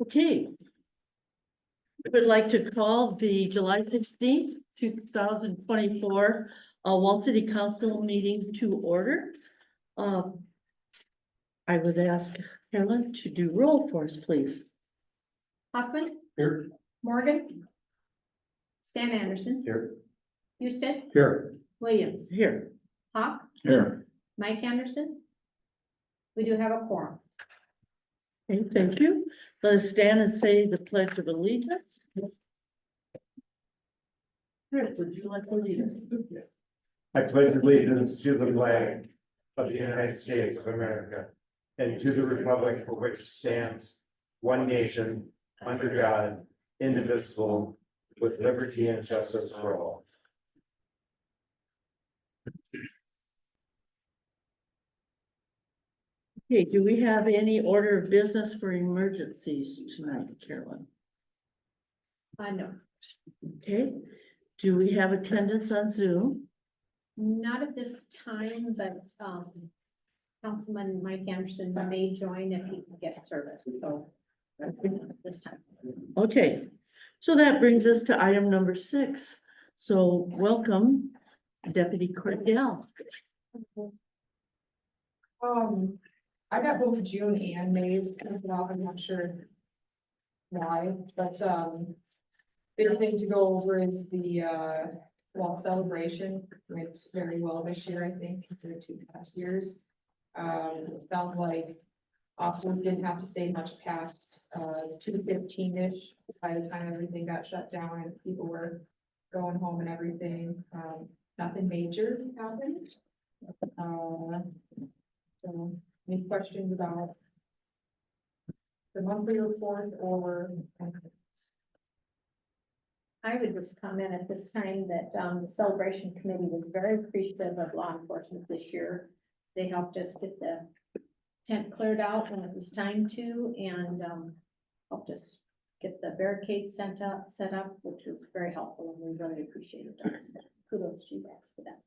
Okay. I would like to call the July 16th, 2024 Wall City Council meeting to order. I would ask Carolyn to do roll for us, please. Hoffman, Here. Morgan, Stan Anderson, Here. Houston, Here. Williams, Here. Hawk, Here. Mike Anderson. We do have a quorum. Okay, thank you. Let us stand and say the Pledge of Allegiance. Chris, would you like to lead us? I pledge allegiance to the flag of the United States of America and to the republic for which it stands, one nation, under God, indivisible, with liberty and justice for all. Okay, do we have any order of business for emergencies tonight, Carolyn? No, Okay, do we have attendance on Zoom? not at this time, but, Councilman Mike Anderson may join if he can get service, so. This time. Okay, so that brings us to item number 6. So welcome, Deputy Cordell. I got both June and May's printed off, I'm not sure why, but, big thing to go over is the, wall celebration went very well this year, I think, compared to past years. It sounds like officers didn't have to stay much past, 2:15-ish by the time everything got shut down and people were going home and everything. Nothing major happened. So any questions about the monthly report or? I would just comment at this time that, the celebration committee was very appreciative of law enforcement this year. They helped us get the tent cleared out when it was time to, and, helped us get the barricades set up, which was very helpful, and we really appreciated it. Kudos to you guys for that.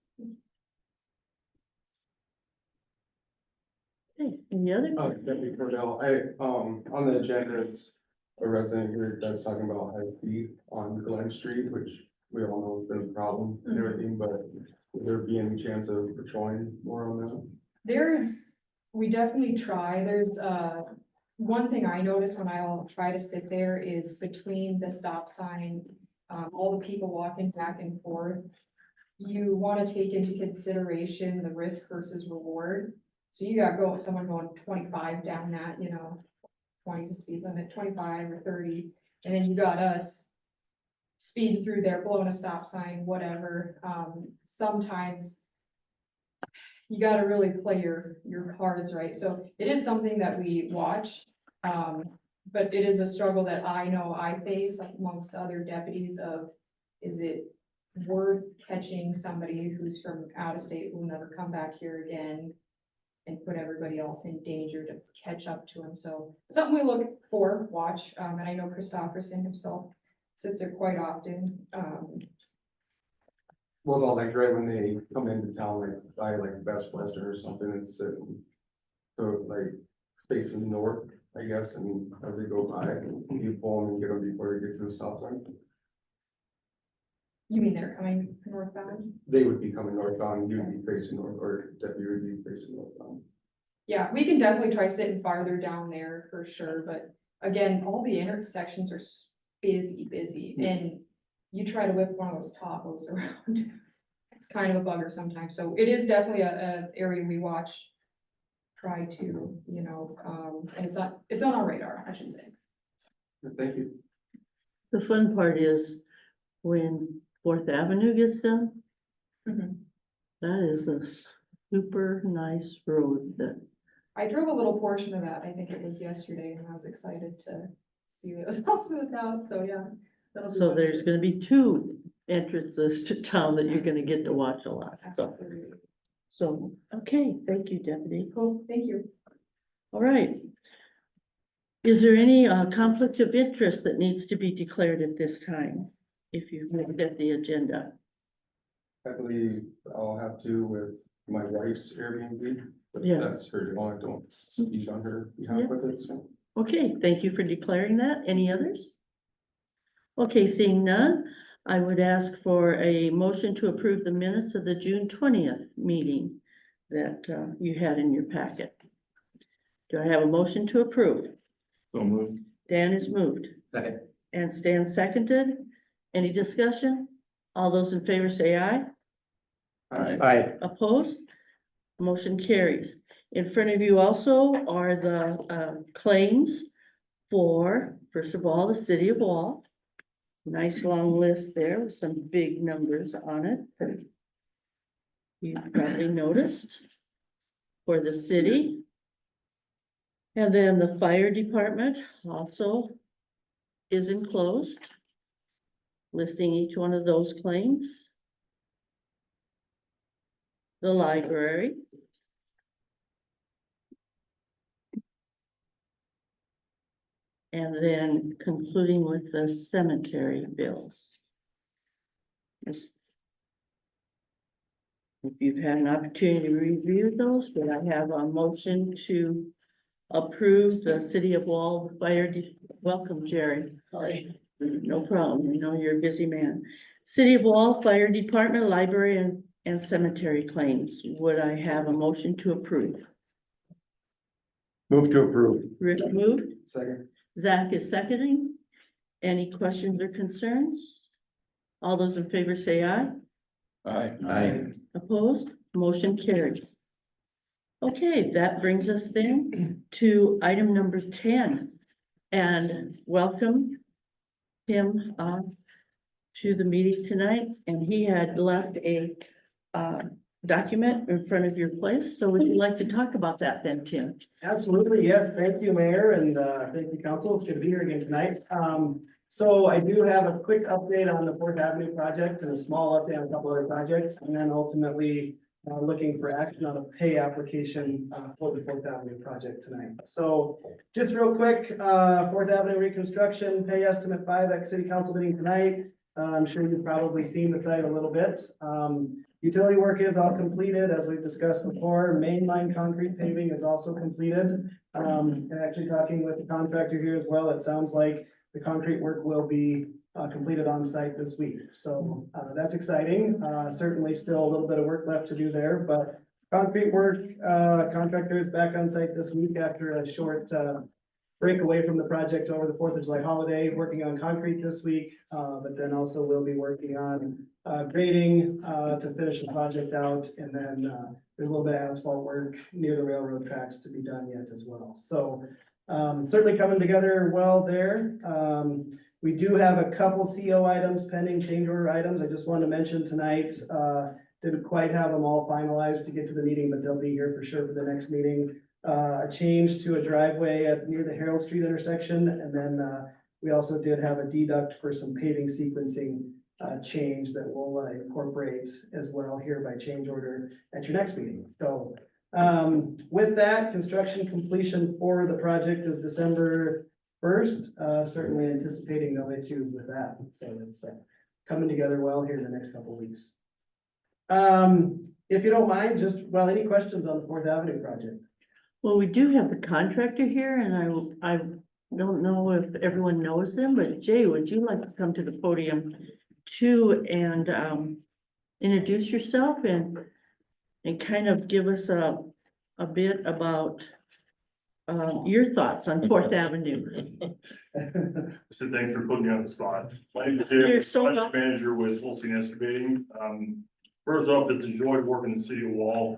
Okay, any other? Deputy Cordell, on the agenda, it's a resident here that's talking about high speed on Glen Street, which we all know has been a problem and everything, but would there be any chance of patrolling more on that? We definitely try, one thing I notice when I'll try to sit there is between the stop sign, all the people walking back and forth. You wanna take into consideration the risk versus reward. So you got someone going 25 down that, 20 is the speed limit, 25 or 30, and then you got us speeding through there, blowing a stop sign, whatever. Sometimes you gotta really play your cards right. So it is something that we watch, but it is a struggle that I know I face amongst other deputies of, is it worth catching somebody who's from out of state, who will never come back here again, and put everybody else in danger to catch up to him. So something we look for, watch, and I know Christopherson himself sits there quite often. What about like right when they come into town, like by like Best Western or something and sit and so like facing north, I guess, and as they go by, you pull them and get them before they get to the stop sign? You mean they're coming northbound? They would be coming northbound, you'd be facing north, or deputy would be facing northbound. Yeah, we can definitely try sitting farther down there for sure, but again, all the intersections are busy, and you try to whip one of those Tahoes around. It's kind of a bugger sometimes, so it is definitely a area we watch, try to, and it's on our radar, I should say. Thank you. The fun part is when 4th Avenue gets done, Mhm. that is a super nice road that, I drove a little portion of that, I think it was yesterday, and I was excited to see that it was all smoothed out, so yeah. that'll be so fun. there's gonna be 2 entrances to town that you're gonna get to watch a lot. Absolutely. So, okay, thank you, Deputy. Cool, thank you. All right. Is there any conflict of interest that needs to be declared at this time? If you've looked at the agenda. I believe I'll have to with my wife's Airbnb. But Yes. that's her, deal. I don't speak on her behalf with it, so. Okay, thank you for declaring that. Any others? Okay, seeing none, I would ask for a motion to approve the minutes of the June 20th meeting that you had in your packet. Do I have a motion to approve? So moved. Dan is moved Second. and Stan seconded. Any discussion? All those in favor say aye. Aye. Opposed? Motion carries. In front of you also are the claims for, first of all, the city of Wall. Nice long list there with some big numbers on it that you probably noticed for the city. And then the fire department also is enclosed, listing each one of those claims. The library. And then concluding with the cemetery bills. Yes. If you've had an opportunity to review those, but I have a motion to approve the City of Wall Fire. Welcome, Jerry. Sorry. No problem. You know, you're a busy man. City of Wall Fire Department, Library and Cemetery claims. Would I have a motion to approve? Move to approve. Rick moved. Second. Zach is seconding. Any questions or concerns? All those in favor say aye. Aye. Opposed? Motion carries. Okay, that brings us then to item number 10. And welcome him to the meeting tonight. And he had left a document in front of your place. So would you like to talk about that then, Tim? Absolutely, yes, thank you, Mayor, and thank you, Council, it's good to be here again tonight. So I do have a quick update on the Fourth Avenue project and a small update on a couple other projects, and then ultimately looking for action on a pay application for the Fourth Avenue project tonight. So just real quick, Fourth Avenue reconstruction, pay estimate 5 at City Council meeting tonight. I'm sure you've probably seen the site a little bit. Utility work is all completed, as we've discussed before. Mainline concrete paving is also completed. And actually talking with the contractor here as well, it sounds like the concrete work will be completed on site this week. So that's exciting. Certainly still a little bit of work left to do there, but concrete work, contractor is back on site this week after a short break away from the project over the 4th of July holiday, working on concrete this week, but then also we'll be working on grading to finish the project out. And then there's a little bit of asphalt work near the railroad tracks to be done yet as well. So certainly coming together well there. We do have a couple CO items pending, change order items. I just wanted to mention tonight, didn't quite have them all finalized to get to the meeting, but they'll be here for sure for the next meeting. A change to a driveway near the Harold Street intersection. And then we also did have a deduct for some paving sequencing change that we'll incorporate as well here by change order at your next meeting. So with that, construction completion for the project is December 1st. Certainly anticipating no issues with that. So it's coming together well here in the next couple of weeks. If you don't mind, any questions on the Fourth Avenue project? Well, we do have the contractor here and I don't know if everyone knows him, but Jay, would you like to come to the podium too and introduce yourself and kind of give us a bit about your thoughts on Fourth Avenue? So thanks for putting me on the spot. My name is You're Jim, so project welcome. manager with Holstein Excavating. First off, it's enjoyed working in the city of Wall.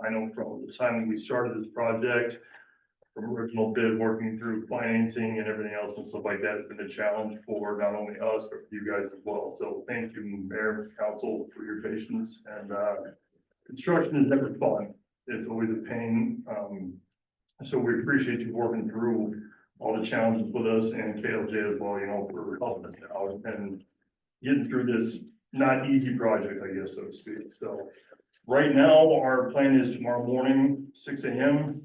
I know from the time we started this project, from original bid, working through financing and everything else and stuff like that has been a challenge for not only us, but for you guys as well. So thank you, Mayor, Council, for your patience. And construction is never fun. It's always a pain. So we appreciate you working through all the challenges with us and KLJ as well, you know, for helping us out and getting through this not easy project, I guess, so to speak. So right now, our plan is tomorrow morning, 6 a.m.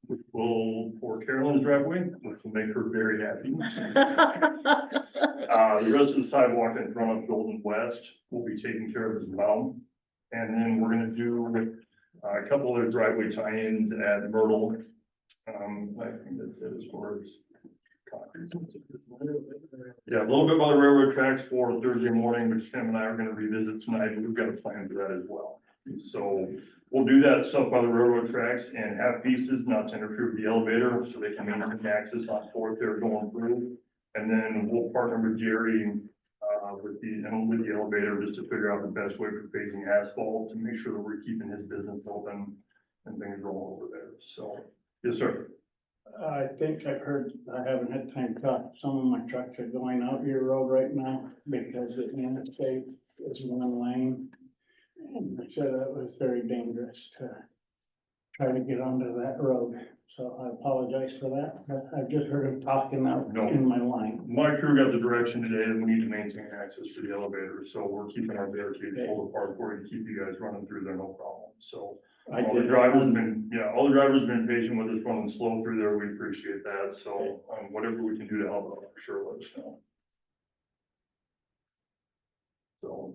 which will pour Carolyn's driveway, which will make her very happy. The rest of the sidewalk in front of Golden West will be taken care of as well. And then we're gonna do A couple of driveway tie-ins at Myrtle. I think that's it as far as. Yeah, a little bit by the railroad tracks for Thursday morning, which Tim and I are gonna revisit tonight. We've got a plan for that as well. So we'll do that stuff by the railroad tracks and have pieces not to interfere with the elevator, so they can maintain access on Fourth there going through. And then we'll partner with Jerry, with the elevator, just to figure out the best way for facing asphalt to make sure that we're keeping his business open and things rolling over there. So, yes, sir. I think I've heard, I haven't had time to talk, some of my trucks are going out your road right now because the interstate is one lane. And they said it was very dangerous to try to get onto that road, so I apologize for that, but I've just heard them talking out No. in my line. My crew got the direction today that we need to maintain access to the elevator, so we're keeping our barricades pulled apart for you to keep you guys running through there, no problem. So all the drivers have been, all the drivers have been patient with us running slow through there. We appreciate that. So, whatever we can do to help, out, sure, let us know. So,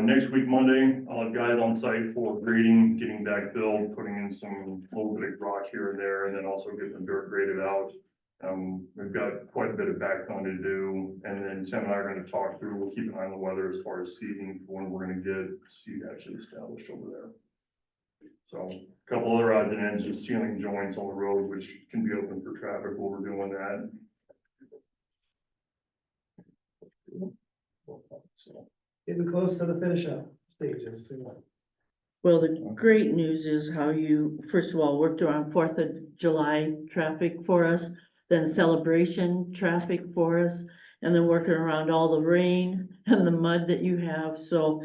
next week, Monday, I'll have guys on site for grading, getting backfilled, putting in some little bit of rock here and there, and then also getting the dirt graded out. We've got quite a bit of backfilling to do, and then Tim and I are gonna talk through, we'll keep an eye on the weather as far as seeding, for when we're gonna get seed actually established over there. So a couple other odds and ends, just sealing joints on the road, which can be open for traffic while we're doing that. So, Getting close to the finish up stages. So Well, the great news is how you, first of all, worked around 4th of July traffic for us, then celebration traffic for us, and then working around all the rain and the mud that you have. So,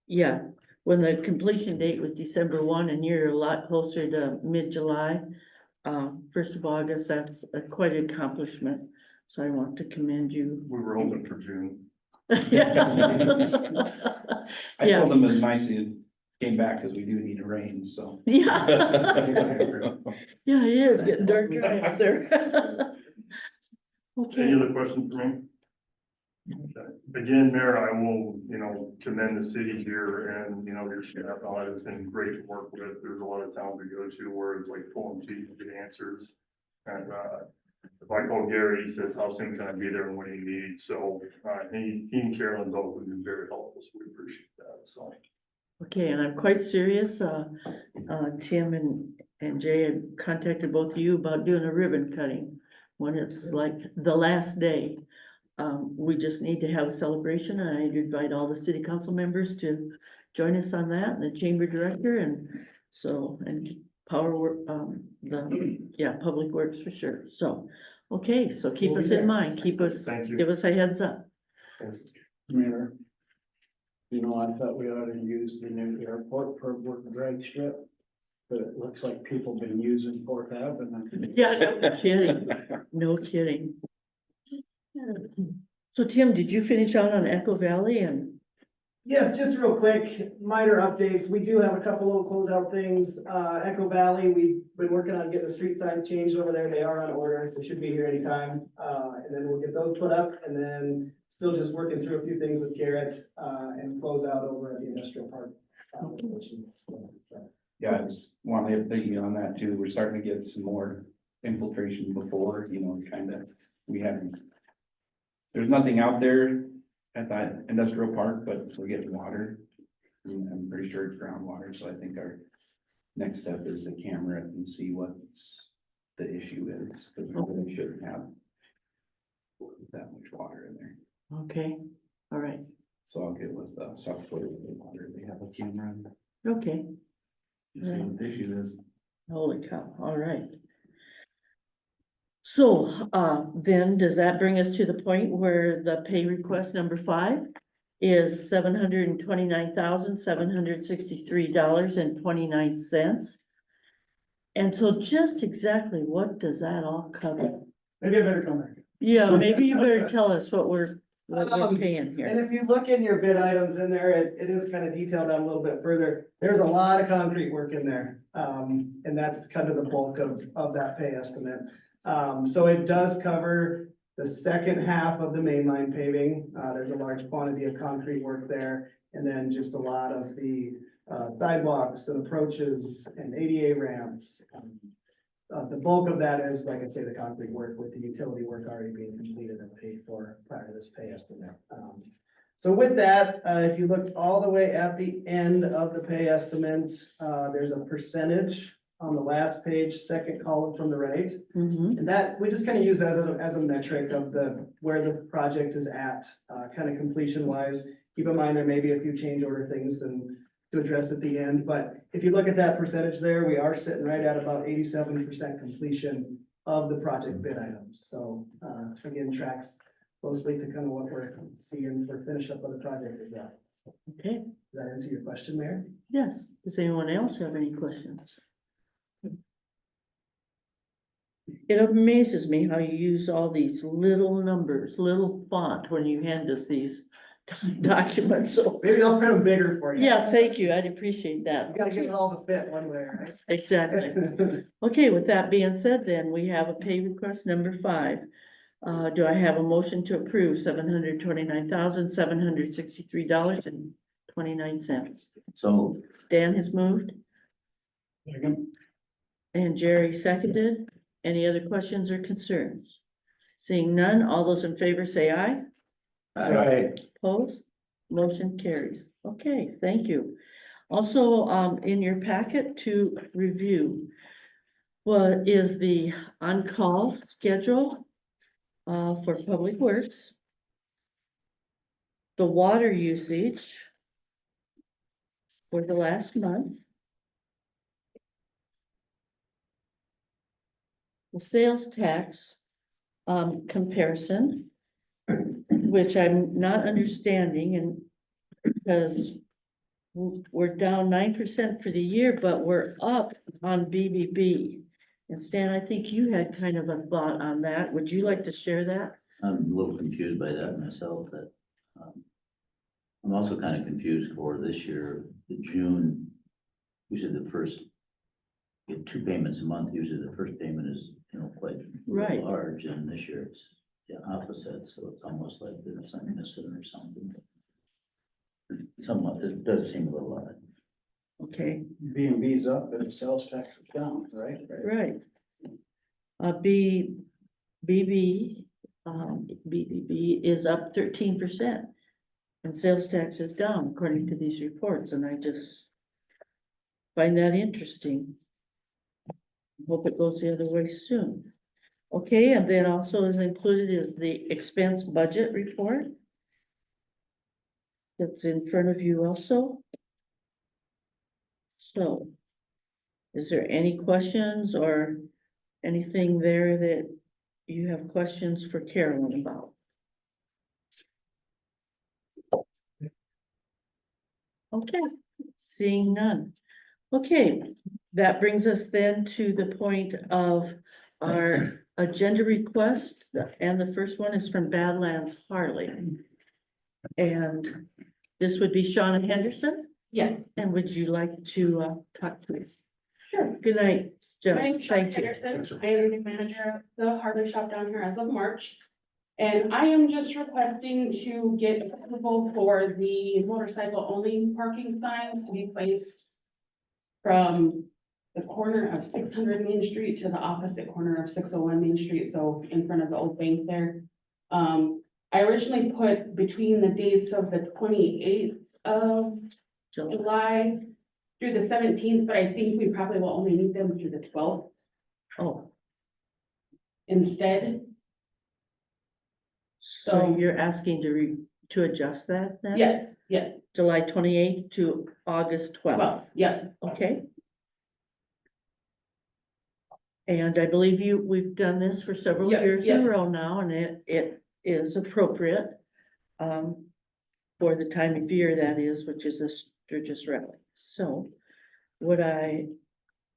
yeah, when the completion date was December 1 and you're a lot closer to mid-July, 1st of August, that's quite an accomplishment. So I want to commend you. we were hoping for June. Yeah. I told them it was nice he came back because we do need a rain, so. Yeah. Yeah, it is getting dark dry out there. Any Okay, other questions for me? Okay. Again, Mayor, I will, commend the city here and, your staff, all that has been great to work with. There's a lot of towns we go to where it's like pulling teeth to get answers. And, if I call Gary, he says, how soon can I be there and what do you need? So, he and Carolyn both have been very helpful, so we appreciate that, so. okay, and I'm quite serious. Tim and Jay had contacted both of you about doing a ribbon cutting when it's like the last day. We just need to have a celebration, and I'd invite all the city council members to join us on that, and the chamber director, and so, and power work, public works for sure. So, okay, so keep We'll be us in there. mind, Thank you. give us a heads up. Mayor, I thought we ought to use the new airport for a work drag strip, but it looks like people been using Fourth Avenue. Yeah, no kidding, no kidding. So Tim, did you finish out on Echo Valley and? yes, just real quick, minor updates. We do have a couple little closeout things. Echo Valley, we've been working on getting the street signs changed over there. They are on order. They should be here anytime. And then we'll get those put up, and then still just working through a few things with Garrett, and close out over at the industrial park. Yeah, I just wanted to think on that too. We're starting to get some more infiltration before, we haven't. There's nothing out there at that industrial park, but we're getting water. And I'm pretty sure it's groundwater, so I think our next step is to camera it and see what's the issue is, because we really shouldn't have that much water in there. Okay, all right, So I'll get with South Dakota Water. They have a camera and okay, see what the issue is. holy cow, all right. So, then does that bring us to the point where the pay request number 5 is $729,763.29? And so just exactly what does that all cover? Maybe I better come back. Yeah, maybe you better tell us what we're paying And here. if you look in your bid items in there, it is kind of detailed out a little bit further. There's a lot of concrete work in there. And that's kind of the bulk of that pay estimate. So it does cover the second half of the mainline paving. There's a large quantity of concrete work there. And then just a lot of the sidewalks and approaches and ADA ramps. The bulk of that is, like I say, the concrete work with the utility work already being completed and paid for prior to this pay estimate. So with that, if you look all the way at the end of the pay estimate, there's a percentage on the last page, second column from the right. Mhm. And that, we just kind of use as a metric of where the project is at, kind of completion wise. Keep in mind, there may be a few change order things to address at the end, but if you look at that percentage there, we are sitting right at about 87% completion of the project bid items. So, again, tracks closely to kind of what we're seeing for finish up of the project as well. Okay, Does that answer your question, Mayor? yes. Does anyone else have any questions? It amazes me how you use all these little numbers, little font when you hand us these documents, so. Maybe I'll print them bigger for you. Yeah, thank you, I'd appreciate that. You gotta get it all to fit one way, right? Exactly. Okay, with that being said, then, we have a pay request number 5. Do I have a motion to approve $729,763.29? So Stan has moved and Jerry seconded. Any other questions or concerns? Seeing none, all those in favor say aye. Right. Opposed? Motion carries. Okay, thank you. Also, in your packet to review what is the on-call schedule for Public Works, the water usage for the last month, the sales tax comparison, which I'm not understanding, and because we're down 9% for the year, but we're up on BBB. And Stan, I think you had kind of a thought on that. Would you like to share that? I'm a little confused by that myself, but I'm also kind of confused for this year, the June, usually the first, you get 2 payments a month, usually the first payment is, quite Right. large, and this year it's the opposite, so it's almost like there's something missing or something. Somewhat, it does seem a little odd. Okay, B and B's up and the sales tax is down, right? right. BBB is up 13%. And sales tax is down according to these reports, and I just find that interesting. Hope it goes the other way soon. Okay, and then also is included is the expense budget report. That's in front of you also. So, is there any questions or anything there that you have questions for Carolyn about? Okay, seeing none. Okay, that brings us then to the point of our agenda request, and the first one is from Badlands Harley. And this would be Shauna Henderson, Yes, and would you like to talk to us? sure. Good night, Jen. My name's Shawn Thank you. Henderson. I am the manager of the hardware shop down here as of March. And I am just requesting to get approval for the motorcycle only parking signs to be placed from the corner of 600 Main Street to the opposite corner of 601 Main Street, so in front of the old bank there. I originally put between the dates of the 28th of July through the 17th, but I think we probably will only need them through the 12th Oh, instead. so you're asking to adjust that then? Yes, yeah, July 28th to August 12th, well, yeah, okay? And I believe we've done this for several Yeah, years in a yeah. row now, and it is appropriate. For the time of year that is, which is a Sturgis rally. So do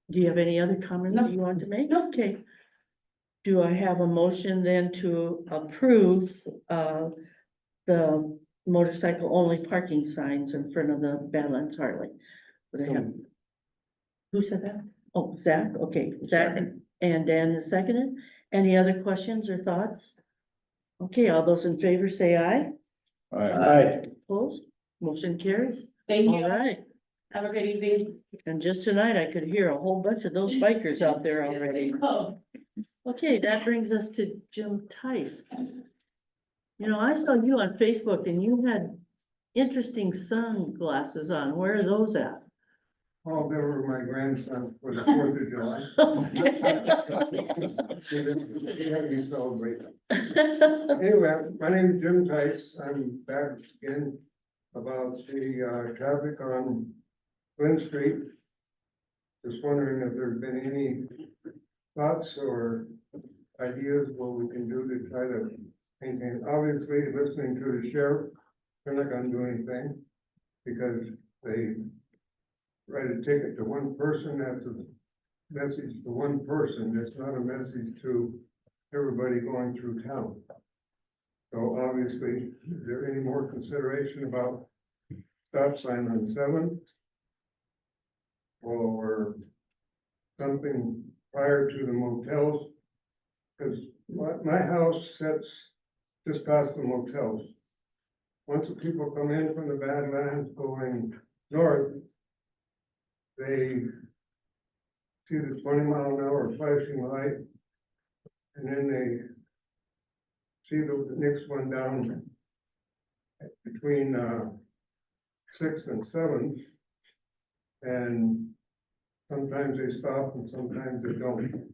you have any other comments that you want to make? No. Okay. Do I have a motion then to approve, the motorcycle only parking signs in front of the Badlands Harley? Would I have- Who said that? Oh, Zach, okay, Zach and Dan has seconded. Any other questions or thoughts? Okay, all those in favor say aye. Aye. Opposed? Motion carries. thank All you. right, Have a great evening. And just tonight, I could hear a whole bunch of those bikers out there already. Oh, Okay, that brings us to Jim Tice. You know, I saw you on Facebook and you had interesting sunglasses on. Where are those at? Oh, they were my grandson for the 4th of July. They had me celebrate. Anyway, my name is Jim Tice. I'm back again about the traffic on Glen Street. Just wondering if there's been any thoughts or ideas what we can do to try to maintain. Obviously, listening to the sheriff, they're not gonna do anything because they write a ticket to one person. That's a message to one person. It's not a message to everybody going through town. So obviously, is there any more consideration about stop sign on 7th? Or something prior to the motels? Cause my house sits just past the motels. Once the people come in from the Badlands going north, they see the 20-mile-an-hour flashing light. And then they see the next one down between 6th and 7th. And sometimes they stop and sometimes they don't.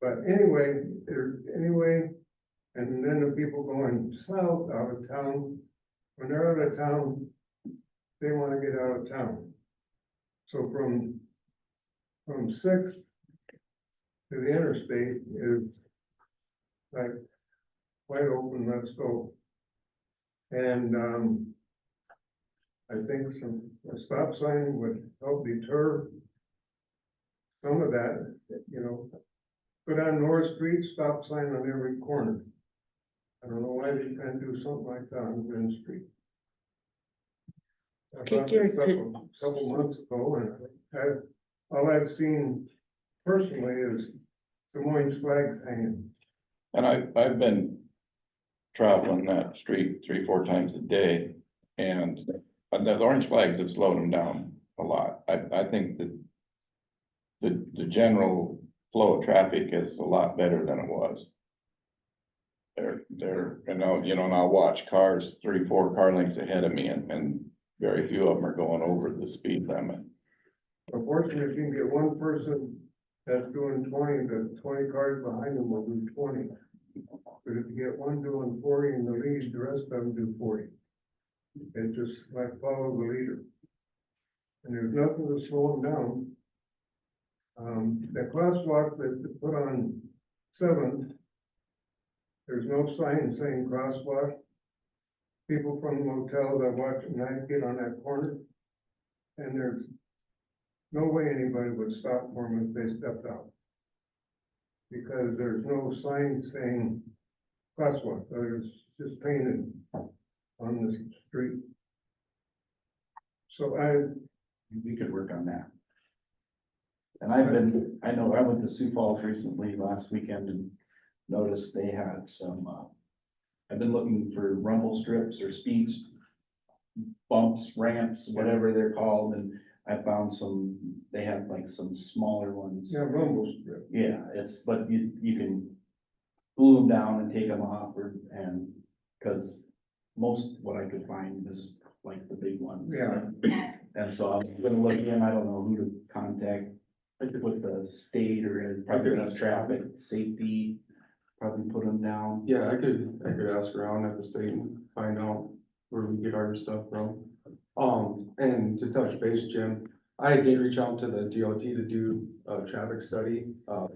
But anyway, and then the people going south out of town, when they're out of town, they want to get out of town. So from 6th to the interstate is like wide open, let's go. And I think a stop sign would help deter some of that, you know. Go down North Street, stop sign on every corner. I don't know why they can't do something like that on Glen Street. I Kick brought your this up kid- a couple months ago, and all I've seen personally is Des Moines flags hanging. And I've been traveling that street 3-4 times a day, and the orange flags have slowed them down a lot. I think that the general flow of traffic is a lot better than it was. And I'll watch cars 3-4 car lengths ahead of me, and very few of them are going over the speed limit. Unfortunately, if you can get one person that's doing 20, the 20 cars behind them will do 20. But if you get one doing 40 in the lead, the rest of them do 40. And just like follow the leader. And there's nothing to slow them down. The crosswalk that they put on 7th, there's no sign saying crosswalk. People from the motels I watch at night get on that corner, and there's no way anybody would stop for them if they stepped out. Because there's no sign saying crosswalk, there's just painted on the street. So We could work on that. And I know I went to Sioux Falls recently last weekend and noticed they had some, I've been looking for rumble strips or speeds, bumps, ramps, whatever they're called, and I found some, they have like some smaller ones. yeah, rumbles. Yeah, but you can glue them down and take them off, cause most what I could find is like the big ones. Yeah. And so I'm gonna look again, I don't know who to contact with the state or probably that's traffic safety, probably put them down. Yeah, I could ask around at the state and find out where we get our stuff from. And to touch base, Jim, I did reach out to the DOT to do a traffic study,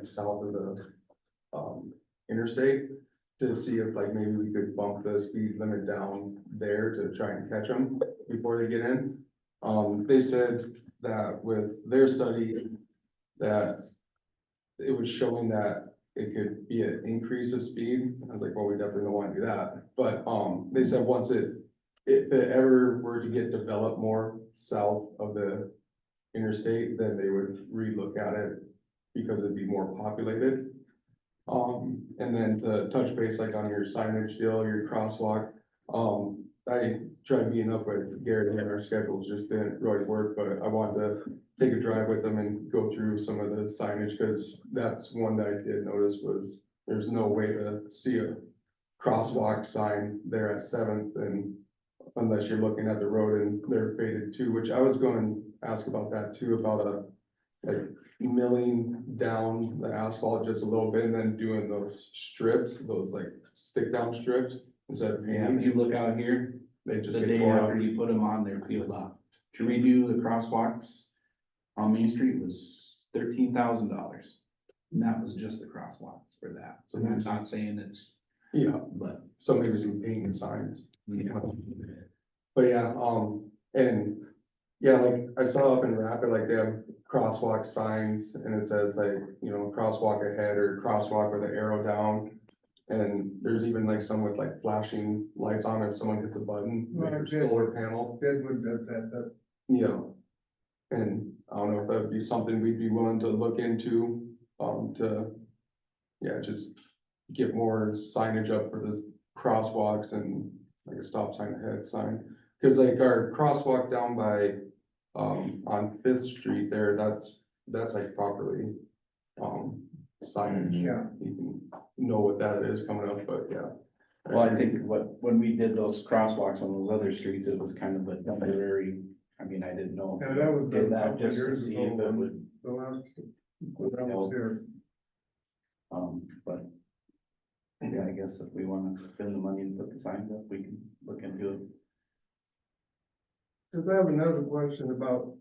south of the, interstate to see if like maybe we could bump the speed limit down there to try and catch them before they get in. They said that with their study, that it was showing that it could be an increase of speed. I was like, well, we definitely don't want to do that. But, they said once if it ever were to get developed more south of the interstate, then they would relook at it because it'd be more populated. And then to touch base like on your signage deal, your crosswalk, I tried being up with Gary and our schedules just didn't really work, but I wanted to take a drive with them and go through some of the signage, cause that's one that I did notice was there's no way to see a crosswalk sign there at Seventh and unless you're looking at the road and they're faded too, which I was going to ask about that too, about like milling down the asphalt just a little bit and then doing those strips, those like stick down strips instead of Yeah, if painting, you look out here, they just the get day torn after up. you put them on, they're peeled off. To redo the crosswalks on Main Street was $13,000. And that was just the crosswalks for that. So I'm not saying it's, Yeah, but so maybe some painting signs. you know, But yeah, and yeah, like I saw up in Rapid, like they have crosswalk signs and it says like, you know, crosswalk ahead or crosswalk with an arrow down. And there's even like some with like flashing lights on if someone hits a button, like a solar panel. Deadwood does that. Yeah. And I don't know if that'd be something we'd be willing to look into, yeah, just get more signage up for the crosswalks and like a stop sign ahead sign. Cause like our crosswalk down by, on Fifth Street there, that's like properly, signage. Yeah. You can know what that is coming up, but yeah. well, I think when we did those crosswalks on those other streets, it was kind of a temporary, I mean, I didn't know. if Yeah, that we was Did a that couple just to years see ago if it when- would, The last, when I was there. but. Yeah, I guess if we wanna spend the money and put the signs up, we can look into it. Cause I have another question about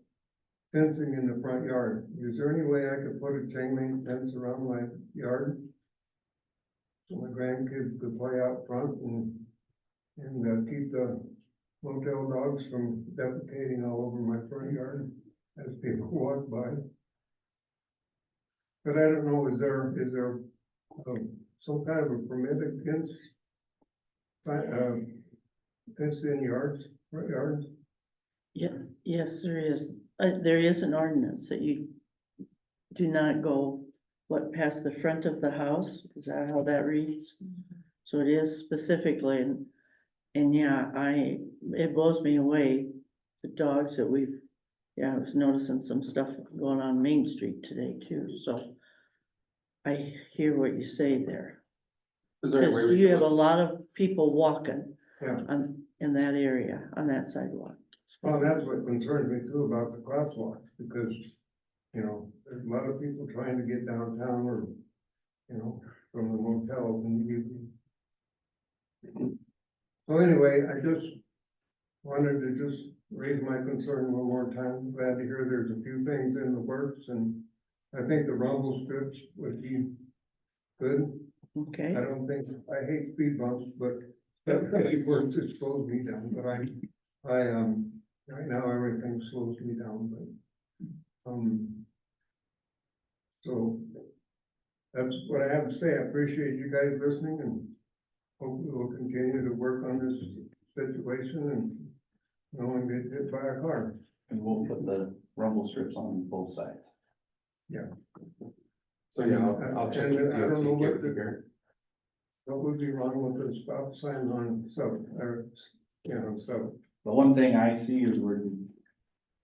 fencing in the front yard. Is there any way I could put a chain link fence around my yard? So my grandkids could play out front and keep the motel dogs from defecating all over my front yard as people walk by. But I don't know, is there some kind of a permitted fence? Fence in yards, front yards? Yes, there is. There is an ordinance that you do not go, past the front of the house? Is that how that reads? So it is specifically, and yeah, it blows me away, the dogs that I was noticing some stuff going on Main Street today too, so I hear what you say there. Is there a way Cause we you could have a look- lot of people walking Yeah. in that area, on that sidewalk. Well, that's what concerns me too about the crosswalks, because, you know, there's a lot of people trying to get downtown or, you know, from the motels in the evening. So anyway, I just wanted to just raise my concern one more time. Glad to hear there's a few things in the works, and I think the rumble strips would be good. Okay, I don't think, I hate speed bumps, but that really works, it slows me down, but right now, everything slows me down, but, so that's what I have to say. I appreciate you guys listening and hope we will continue to work on this situation and no one gets hit by a car. And we'll put the rumble strips on both sides. So yeah, I'll check. And I don't know what with the- Gary. What would be wrong with the stop sign on South, or, you know, so. The one thing I see is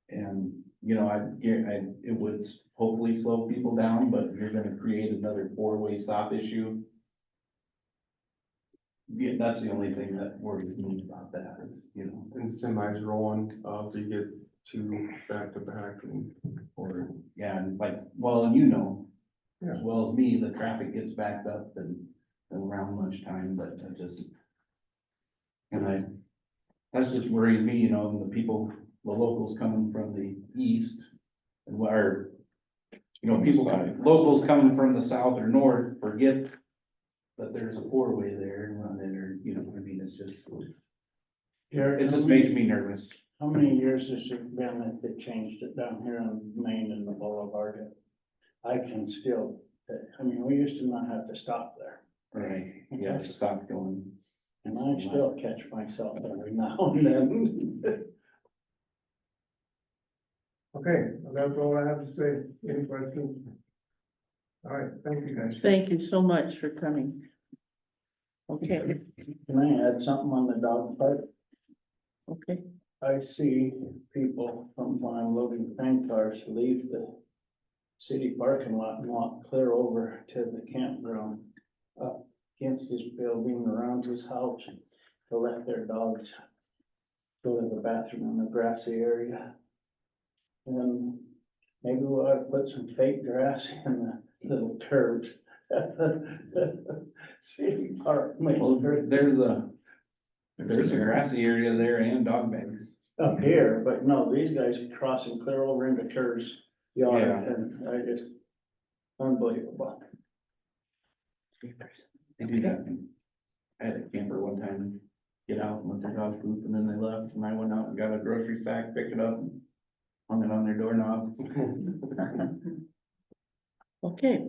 and, you know, it would hopefully slow people down, but you're gonna create another four-way stop issue. Yeah, that's the only thing that worries me about that is, you know, And semis rolling, if you get two back to back and. or, yeah, and like, well, and you know, Yeah. as well as me, the traffic gets backed up and around lunchtime, but that just. That's just worries me, you know, and the locals coming from the east. And locals coming from the south or north forget that there's a four-way there and run in, or, you know, I mean, it's just, it just makes me nervous. How many years has it been that they changed it down here on Main and the Boulevard? I can still, I mean, we used to not have to stop there. Right, yeah, it's stopped going. And I still catch myself every now and then. Okay, that's all I have to say. Any questions? All right, thank you guys. thank you so much for coming. Okay, Can I add something on the dog park? Okay, I see people from when I'm loading tank cars leave the city parking lot and walk clear over to the campground up against his building around his house to let their dogs go to the bathroom in the grassy area. And maybe we'll have to put some fake grass in the little curbs at the city park. Well, there's a grassy area there and dog bags. Up here, but no, these guys are crossing clear over into Kerr's yard Yeah. and I just, unbelievable. They do that. I had a camper one time get out and let their dog poop and then they left and I went out and got a grocery sack, picked it up and hung it on their doorknob. okay.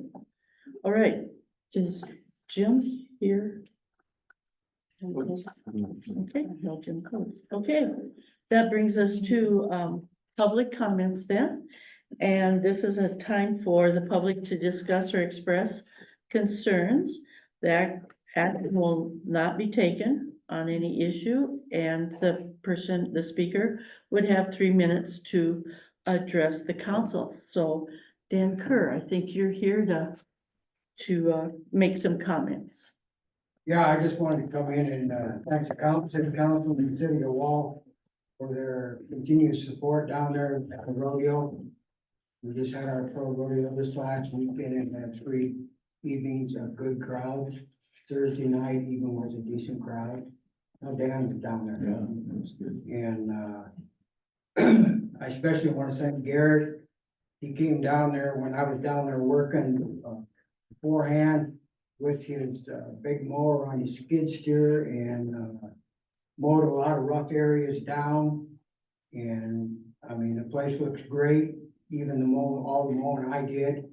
All right, is Jim here? Okay, no Jim Coates. Okay, that brings us to public comments then. And this is a time for the public to discuss or express concerns. That action will not be taken on any issue, and the speaker would have 3 minutes to address the council. So Dan Kerr, I think you're here to make some comments. Yeah, I just wanted to come in and thank the city council and the city of Wall for their continued support down there at the rodeo. We just had our pro rodeo this last weekend and had 3 evenings of good crowds. Thursday night even was a decent crowd. Now Dan was down there. Yeah, that's good. And I especially want to thank Garrett. He came down there when I was down there working beforehand with his big mower on his skid steer and mowed a lot of rough areas down. And I mean, the place looks great, even all the mowing I did.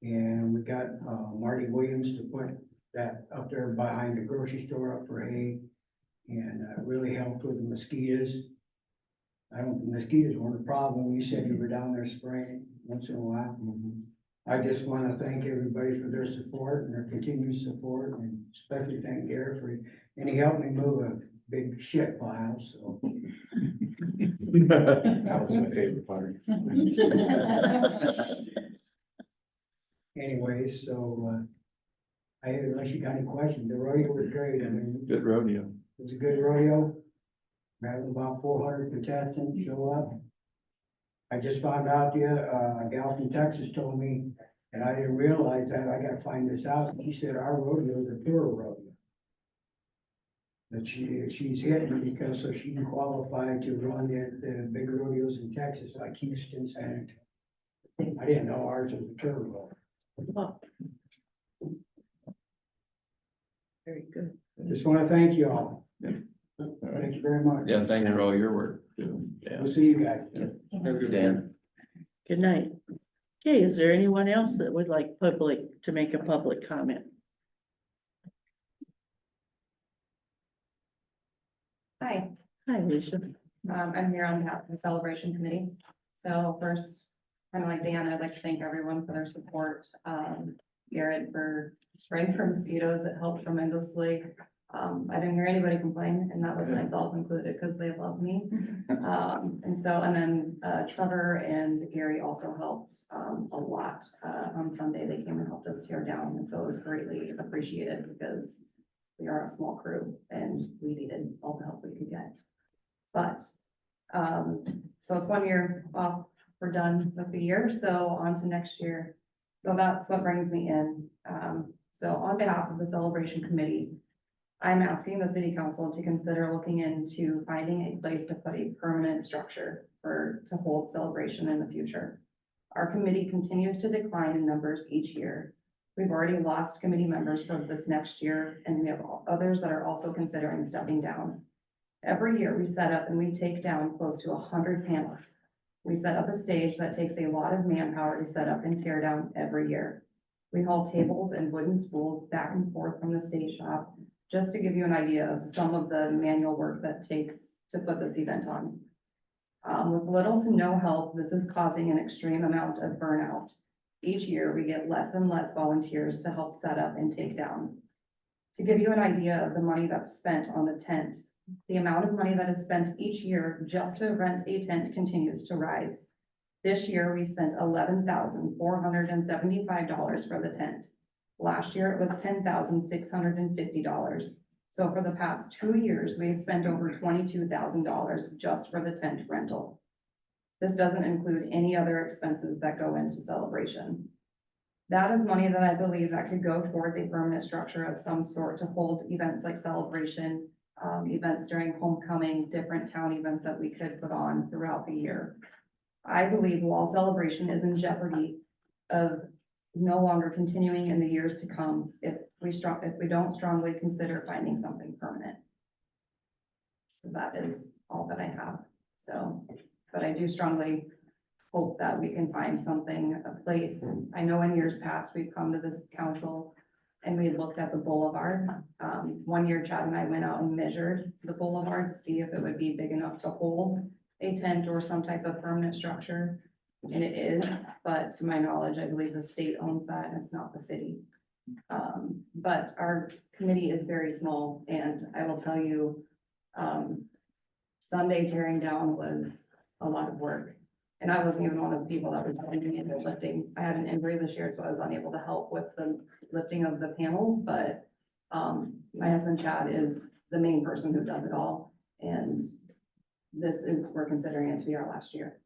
And we got Marty Williams to put that up there behind the grocery store up for hay. And really helped with the mosquitoes. The mosquitoes weren't a problem. You said you were down there spraying once in a while. I just want to thank everybody for their support and their continued support, and especially thank Garrett and he helped me move a big shit pile, so. That was my favorite part. Anyways, so, unless you got any questions, the rodeo was great. I mean, Good rodeo. it was a good rodeo. We had about 400 contestants show up. I just found out a gal from Texas told me, and I didn't realize that, I gotta find this out. She said our rodeo is a tour rodeo. That she's hitting because so she can qualify to run the big rodeos in Texas, like Houston, San Antonio. I didn't know ours was a tour rodeo. Oh. Very good. Just wanna thank you all. Yeah. Thank you very much. Yeah, thank you for all your work too. Yeah. We'll see you guys. Dan, Good night. Okay, is there anyone else that would like to make a public comment? Hi, Hi, Alicia. I'm here on behalf of the celebration committee. So first, kind of like Dan, I'd like to thank everyone for their support. Garrett for spraying for mosquitoes, it helped tremendously. I didn't hear anybody complain, and that was myself included, because they love me. And then Trevor and Gary also helped a lot. On Sunday, they came and helped us tear down, and so it was greatly appreciated, because we are a small crew and we needed all the help we could get. But, so it's 1 year off, we're done with the year, so on to next year. So that's what brings me in. So on behalf of the celebration committee, I'm asking the city council to consider looking into finding a place to put a permanent structure to hold celebration in the future. Our committee continues to decline in numbers each year. We've already lost committee members for this next year, and we have others that are also considering stepping down. Every year we set up and we take down close to 100 panels. We set up a stage that takes a lot of manpower to set up and tear down every year. We haul tables and wooden spools back and forth from the stage shop, just to give you an idea of some of the manual work that takes to put this event on. With little to no help, this is causing an extreme amount of burnout. Each year, we get less and less volunteers to help set up and take down. To give you an idea of the money that's spent on the tent, The amount of money that is spent each year just to rent a tent continues to rise. This year, we spent $11,475 for the tent. Last year, it was $10,650. So for the past 2 years, we've spent over $22,000 just for the tent rental. This doesn't include any other expenses that go into celebration. That is money that I believe that could go towards a permanent structure of some sort to hold events like celebration, events during homecoming, different town events that we could put on throughout the year. I believe Wall Celebration is in jeopardy of no longer continuing in the years to come if we don't strongly consider finding something permanent. So that is all that I have. So, but I do strongly hope that we can find something, a place. I know in years past, we've come to this council and we looked at the boulevard. 1 year Chad and I went out and measured the boulevard to see if it would be big enough to hold a tent or some type of permanent structure. And it is, but to my knowledge, I believe the state owns that and it's not the city. But our committee is very small and I will tell you, Sunday tearing down was a lot of work. And I wasn't even one of the people that was doing any lifting. I had an injury this year, so I was unable to help with the lifting of the panels, but my husband Chad is the main person who does it all. And we're considering it to be our last year.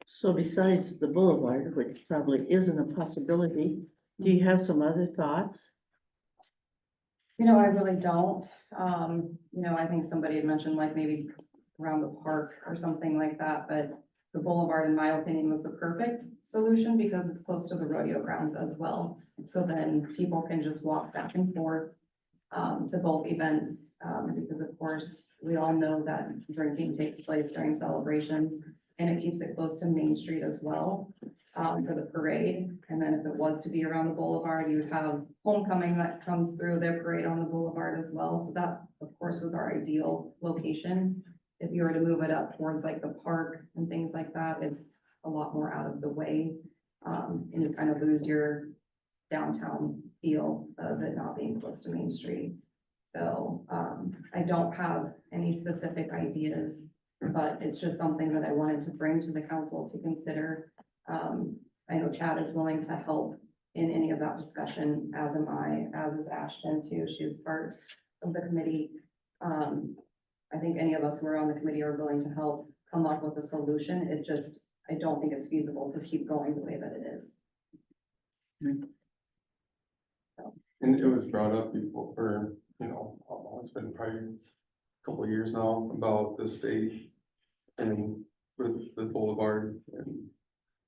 So besides the boulevard, which probably isn't a possibility, do you have some other thoughts? You know, I really don't. You know, I think somebody had mentioned like maybe around the park or something like that, but the boulevard, in my opinion, was the perfect solution because it's close to the rodeo grounds as well. So then people can just walk back and forth to both events, because of course, we all know that drinking takes place during celebration and it keeps it close to Main Street as well, for the parade. And then if it was to be around the boulevard, you would have homecoming that comes through their parade on the boulevard as well. So that, of course, was our ideal location. If you were to move it up towards like the park and things like that, it's a lot more out of the way. And you kind of lose your downtown feel of it not being close to Main Street. So I don't have any specific ideas, but it's just something that I wanted to bring to the council to consider. I know Chad is willing to help in any of that discussion, as am I, as is Ashton too. She is part of the committee. I think any of us who are on the committee are willing to help come up with a solution. It just, I don't think it's feasible to keep going the way that it is. And it was brought up before, or, you know, it's been probably a couple of years now about the state and with the boulevard and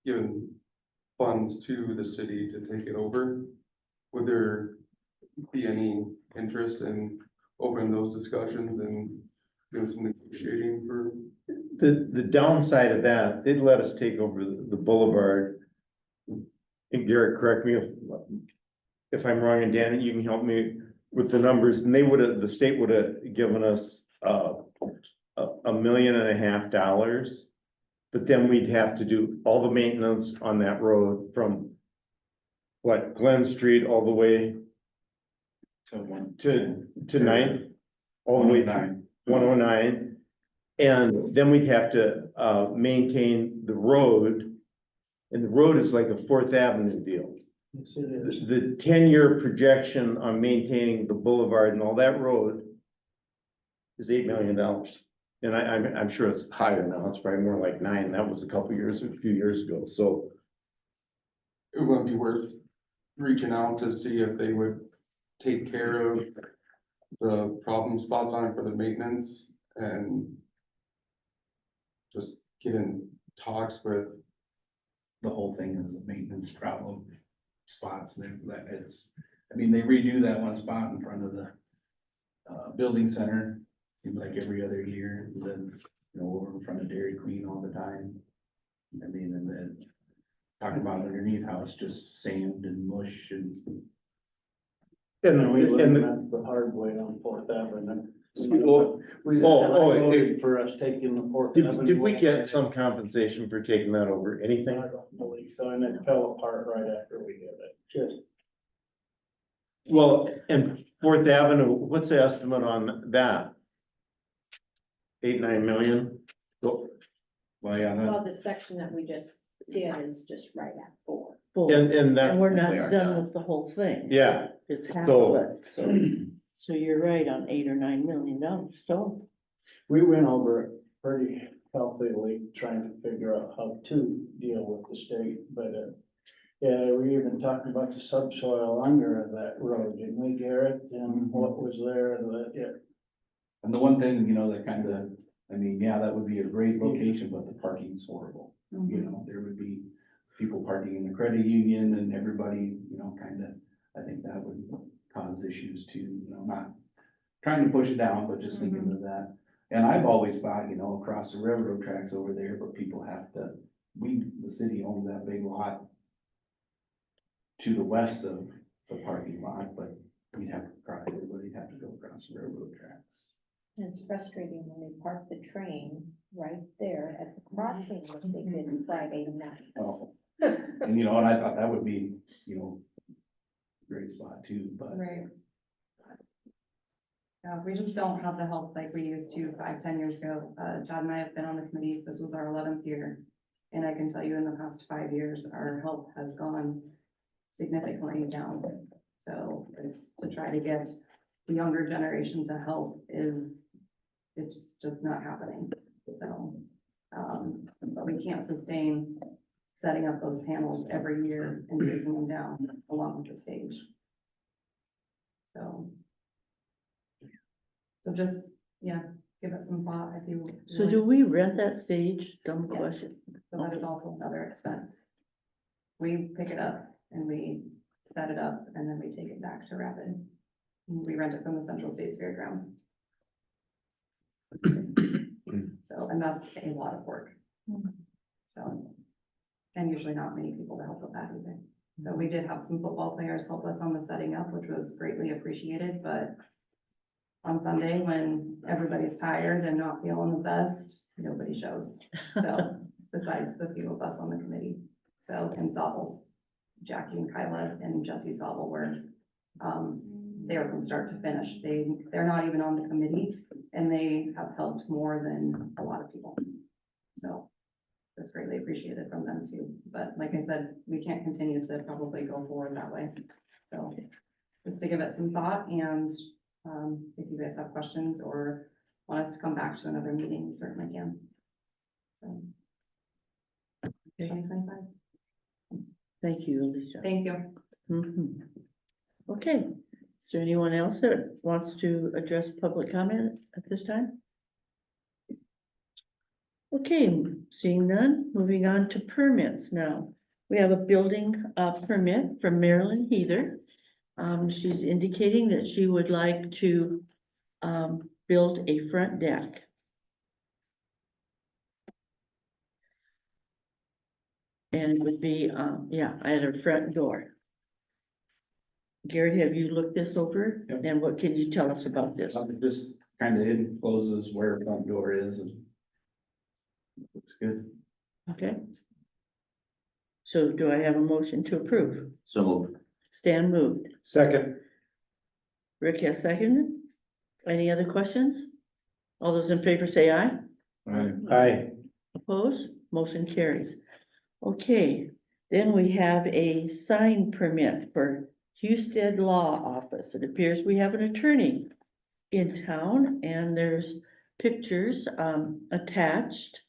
giving funds to the city to take it over. Would there be any interest in opening those discussions and doing some negotiating for? The downside of that, they'd let us take over the boulevard. And Garrett, correct me if I'm wrong, and Dan, you can help me with the numbers, and the state would have given us $1.5 million. But then we'd have to do all the maintenance on that road from what, Glen Street all the way to Ninth, all the way to 109. And then we'd have to maintain the road, and the road is like a 4th Avenue deal. Yes, it is. The 10-year projection on maintaining the boulevard and all that road is $8 million. And I'm sure it's higher now. It's probably more like 9. That was a few years ago. So It would be worth reaching out to see if they would take care of the problem spots on it for the maintenance and just get in talks with. The whole thing is a maintenance problem, spots, things that I mean, they redo that one spot in front of the building center, seems like every other year, and then, you know, over in front of Dairy Queen all the time. I mean, and then talking about underneath how it's just sand and mush and. And we and learned the hard way on 4th Avenue. Well, We voted for us taking the 4th Avenue. did we get some compensation for taking that over? I Anything? don't believe so, and it fell apart right after we did it. Just Well, and 4th Avenue, what's the estimate on that? 8-9 million. So, Well, yeah, Well, the section that we just did is just right at 4. Full. and And that's, we're We not are done done. with the whole thing. yeah, It's half So- of it, so you're right on $8 or $9 million, so. We went over it pretty healthily, trying to figure out how to deal with the state, but, yeah, we even talked about the subsoil under that road, didn't we, Garrett? And what was there, that, yeah, And the one thing, you know, that kind of, I mean, yeah, that would be a great location, but the parking's horrible. You know, there would be people parking in the credit union and everybody, you know, kind of, I think that would cause issues too, you know, not trying to push it down, but just thinking of that. And I've always thought, you know, across the railroad tracks over there, but people have to, the city owns that big lot to the west of the parking lot, but we'd have to cross, everybody'd have to go across the railroad tracks. And it's frustrating when they park the train right there at the crossing that they did Friday night. Oh, and you know, and I thought that would be, you know, a great spot too, but. Right. Yeah, we just don't have the help like we used to 5-10 years ago. John and I have been on the committee. This was our 11th year. And I can tell you in the past 5 years, our help has gone significantly down. So it's to try to get the younger generation to help it's just not happening. So, but we can't sustain setting up those panels every year and taking them down along with the stage. So just, yeah, give it some thought if you. So do we rent that stage? Dumb Yeah. question. So that is also another expense. We pick it up and we set it up and then we take it back to Rapid. We rent it from the Central States Fairgrounds. So, and that's a lot of work. So, and usually not many people to help with that either. So we did have some football players help us on the setting up, which was greatly appreciated, but on Sunday, when everybody's tired and not feeling the best, nobody shows. So, besides the few of us on the committee. So, and Sobbles, Jackie and Kyla and Jesse Sobel were, they were from start to finish. They're not even on the committee and they have helped more than a lot of people. So that's greatly appreciated from them too. But like I said, we can't continue to probably go forward that way. So just to give it some thought and, if you guys have questions or want us to come back to another meeting, we certainly can. So. 2025. Thank you, Alicia. Thank you. Mhm. Okay, is there anyone else that wants to address public comment at this time? Okay, seeing none, moving on to permits now. We have a building permit from Marilyn Heather. She's indicating that she would like to build a front deck. And it would be, yeah, at her front door. Garrett, have you looked this over? Yep. And what can you tell us about this? Just kind of encloses where the front door is and looks good. Okay. So do I have a motion to approve? So moved. Stan moved. second, Rick has seconded. Any other questions? All those in favor say aye. aye, Opposed? Motion carries. Okay, then we have a sign permit for Husted Law Office. It appears we have an attorney in town and there's pictures attached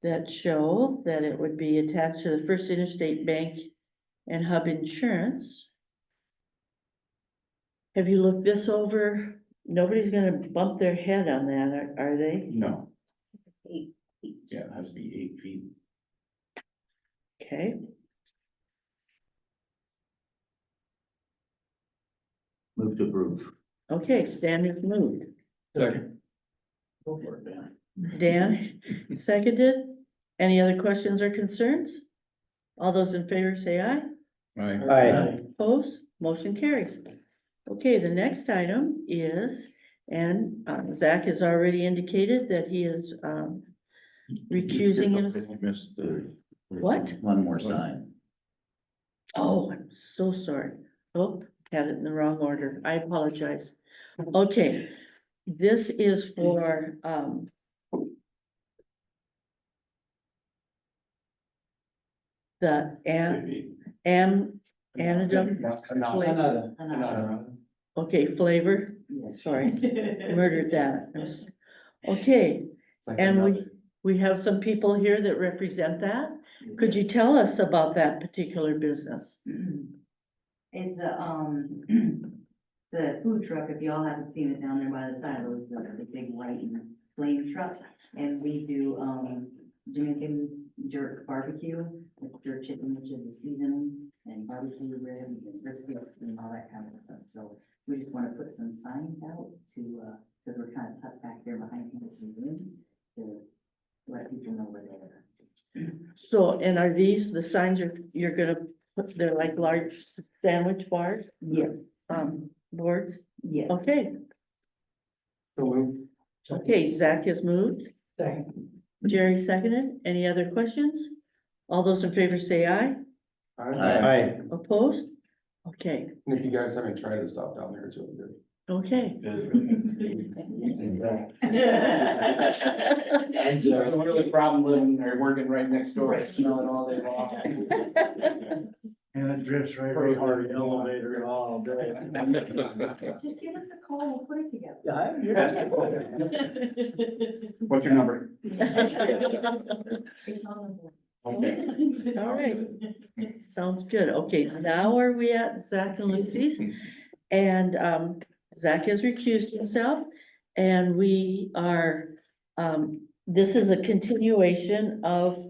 that show that it would be attached to the First Interstate Bank and Hub Insurance. Have you looked this over? Nobody's gonna bump their head on that, are they? No, 8 feet. yeah, it has to be 8 feet. Okay, Move to approve. okay, Stan has moved. Second. go for it, Dan. Dan, seconded. Any other questions or concerns? All those in favor say aye. aye, Opposed, motion carries. Okay, the next item is, and Zach has already indicated that he is recusing himself. What? One more sign. Oh, I'm so sorry. Oh, had it in the wrong order. I apologize. Okay, this is for the Anadem, okay, flavor, sorry, murdered that. Okay, It's like and another- we have some people here that represent that. Could you tell us about that particular business? It's a, the food truck, if y'all haven't seen it down there by the silos, the big white and flame truck. And we do, Jamaican jerk barbecue with jerk chicken, which is the seasoning, and barbecue ribs and briskets and all that kind of stuff. So we just want to put some signs out to, cause we're kind of tucked back there behind the room to let people know where they are. So, and are these the signs you're gonna put, they're like large sandwich bars, Yes, boards? yes. Okay, So moved. okay, Zach has moved. Jerry seconded. Any other questions? All those in favor say aye. Aye. Opposed? Okay, And if you guys haven't tried to stop down there, it's really good. okay. And the only problem living or working right next door, I smell it all day long. And it drifts right over the elevator all day. Just give us a call, we'll put it together. What's your number? All right, sounds good. Okay, now where are we at? Zach and Lucy's? And Zach has recused himself and we are, this is a continuation of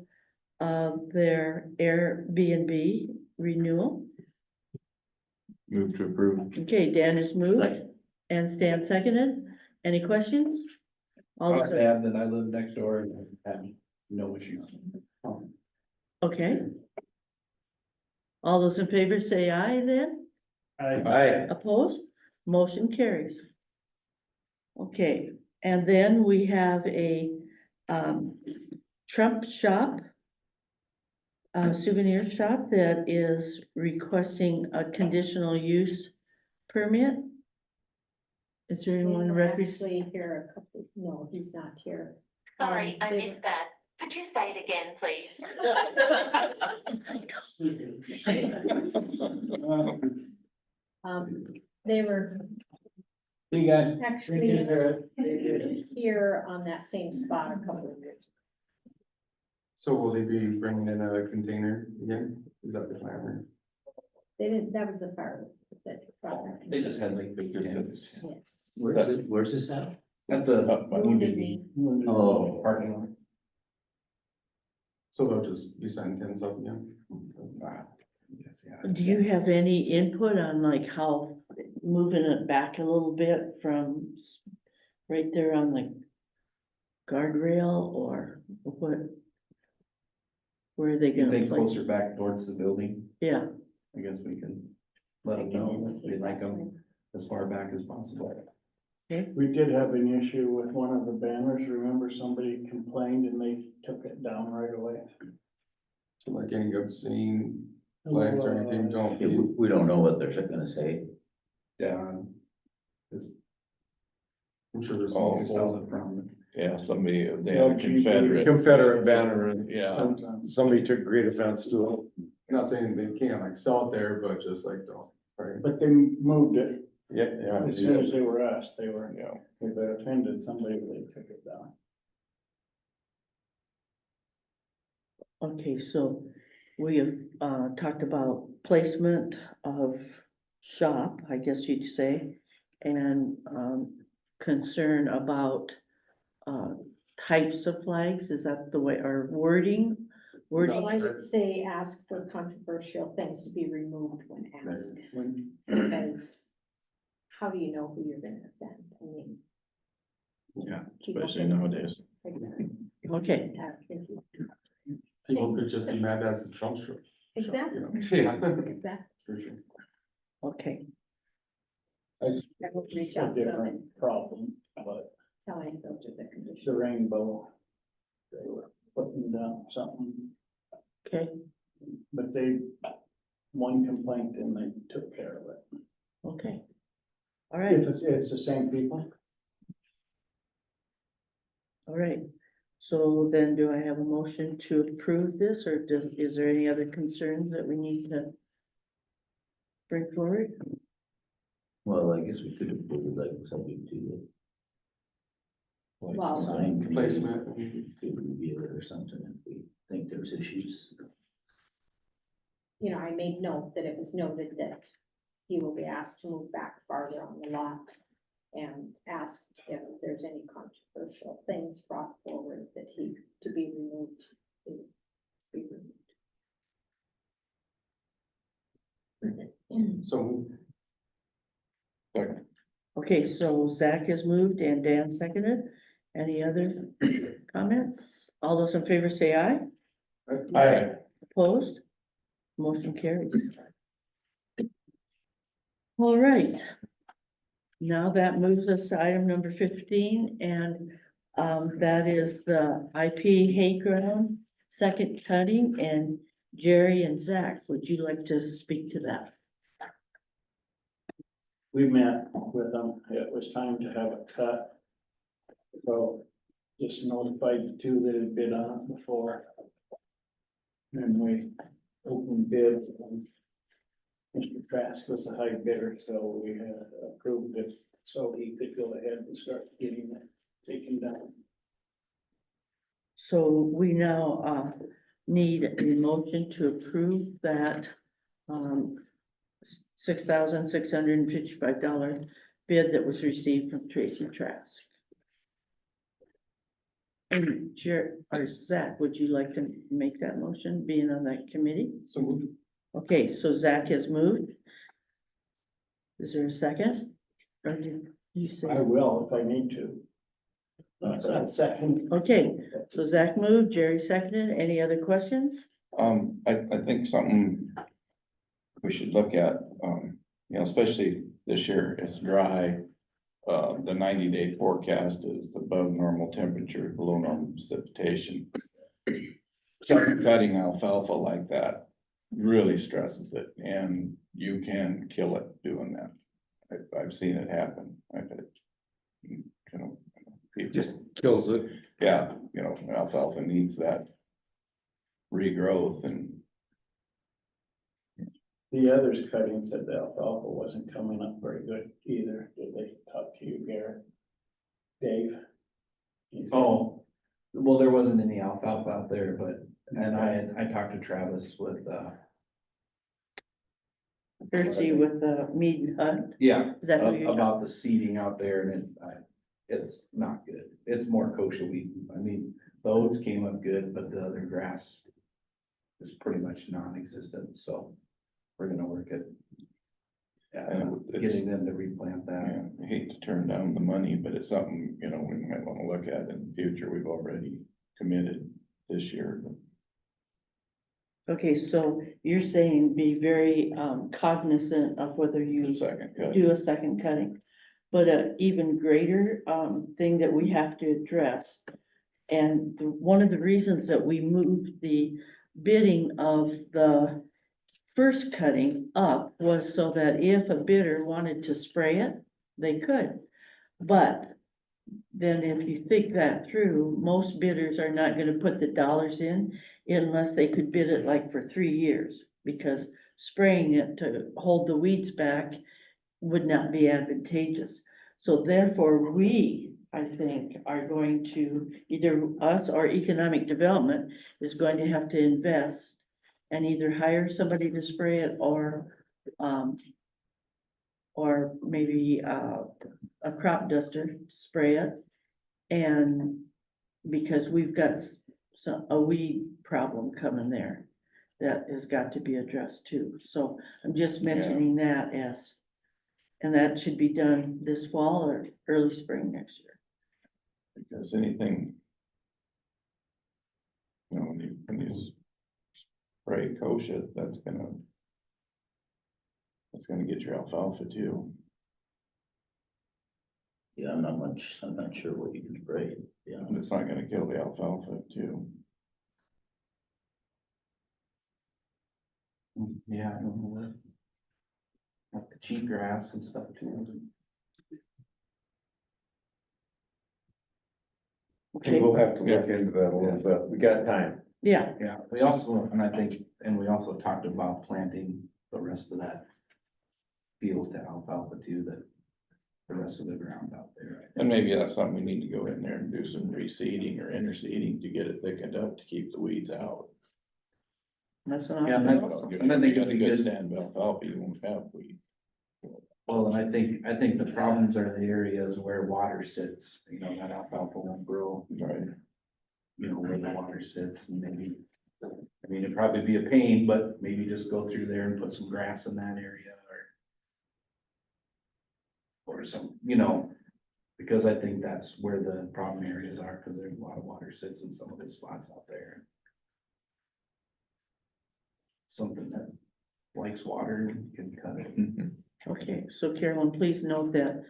their Airbnb renewal. Move to approve. Okay, Dan has moved Second. and Stan seconded. Any questions? All I'll those, add that I live next door and have no issues. okay. All those in favor say aye then. Aye. Opposed? Motion carries. Okay, and then we have a Trump shop. A souvenir shop that is requesting a conditional use permit. Is there anyone representing? Actually, here a couple, no, he's not here. Sorry, I They- missed that. Could you say it again, please? They were See you guys. actually here on that same spot a couple of years. So will they be bringing in a container again? Is that the plan? or- They didn't, that was the fire. that project. They just had like big cans. Where's this at? At the Wounded Knee. Oh, parking lot. So they'll just be sending tents up again? Do you have any input on like how moving it back a little bit from right there on the guardrail or what? Where are they You gonna think place? closer back towards the building, Yeah, I guess we can let them know that we like them as far back as possible. We did have an issue with one of the banners. Remember somebody complained and they took it down right away. So like any obscene flags or anything, don't yeah, be. we don't know what they're gonna say. Yeah. I'm sure there's. Oh, some- from. Yeah, somebody, they had a Confederate. Confederate banner and Yeah, Sometimes. somebody took great offense to Not saying they can't like sell it there, but just like don't, right? But they moved it. it. Yeah, As soon as they were asked, they yeah. offended somebody, they took it down. okay, so we have talked about placement of shop, I guess you'd say, and concern about types of flags, is that the way, or wording? Well, I would say ask for controversial things to be removed when asked, because how do you know who you're gonna offend? I mean. Yeah, people especially can- nowadays. Okay, Thank you. People could just be mad that's the Trump show. Exactly, Yeah. exactly. For sure. okay, I will reach A out to them different and problem, but tell him those are the conditions. the rainbow. They were putting down something, okay, but one complaint and they took care of it. okay. All right, It's the same people. all right. So then do I have a motion to approve this, or is there any other concerns that we need to bring forward? Well, I guess we could have put it like something to the. Well- Sign committee, Placement. could review it or something if we think there's issues. You know, I made note that it was noted that he will be asked to move back farther on the lot and ask if there's any controversial things brought forward that he to be removed. to be removed. So Okay, so Zach has moved and Dan seconded. Any other comments? All those in favor say aye. Aye. Opposed? Motion carries. All right. Now that moves us to item number 15, and that is the IP hay ground second cutting, and Jerry and Zach, would you like to speak to that? We met with them, it was time to have it cut. So just notified the two that had bid on it before. And we opened bids and Mr. Trask was the high bidder, so we had approved it, so he could go ahead and start getting it taken down. So we now need a motion to approve that $6,655 bid that was received from Tracy Trask. And or Zach, would you like to make that motion, being on that committee? So Okay, so Zach has moved. Is there a second? Or did you say? I will if I need to. Second. Okay, so Zach moved, Jerry seconded. Any other questions? I think something we should look at, especially this year, it's dry. The 90-day forecast is above normal temperature, below normal precipitation. Cutting alfalfa like that really stresses it, and you can kill it doing that. I've seen it happen. It Just kills it. yeah, alfalfa needs that regrowth, and The others cutting said the alfalfa wasn't coming up very good either. Did they talk to you, Garrett? Dave? He said- Oh, well, there wasn't any alfalfa out there, but, and I talked to Travis with, Percy with the Mead and Hunt. yeah, Is that who you're about the seeding out there, and it's not good. It's more kosher wheat. I mean, the oats came up good, but the other grass is pretty much non-existent, so we're gonna work at getting them to replant that. yeah, I hate to turn down the money, but it's something, we might wanna look at in the future. We've already committed this year. Okay, so you're saying be very cognizant of whether you Second cut. do a second cutting. But an even greater thing that we have to address. And one of the reasons that we moved the bidding of the first cutting up was so that if a bidder wanted to spray it, they could. But then if you think that through, most bidders are not gonna put the dollars in unless they could bid it like for 3 years, because spraying it to hold the weeds back would not be advantageous. So therefore, we, I think, are going to, either us or economic development is going to have to invest and either hire somebody to spray it or maybe a crop duster to spray it. And because we've got a weed problem coming there that has got to be addressed too. So I'm just mentioning that and that should be done this fall or early spring next year. Because anything, when you spray kosher, that's gonna get your alfalfa too. Yeah, I'm not sure what you can spray, yeah. And it's not gonna kill the alfalfa too. Yeah, I don't know what. Like the cheatgrass and stuff too. Okay, we'll have to look into that a little bit. We got time. yeah, Yeah, we also, and I think, and we also talked about planting the rest of that field to alfalfa too, that the rest of the ground out there. And maybe that's something we need to go in there and do some reseeding or interseeding to get it thickened up to keep the weeds out. that's an Yeah, option and also. And I think You it'd got a be good good. stand of alfalfa, you won't have weed. Well, and I think the problems are the areas where water sits, you know, that alfalfa won't grow, Right. you know, where the water sits and maybe. I mean, it'd probably be a pain, but maybe just go through there and put some grass in that area or some, you know, because I think that's where the problem areas are, because there's a lot of water sits in some of the spots out there. Something that likes water and can cut it. Okay, so Carolyn, please note that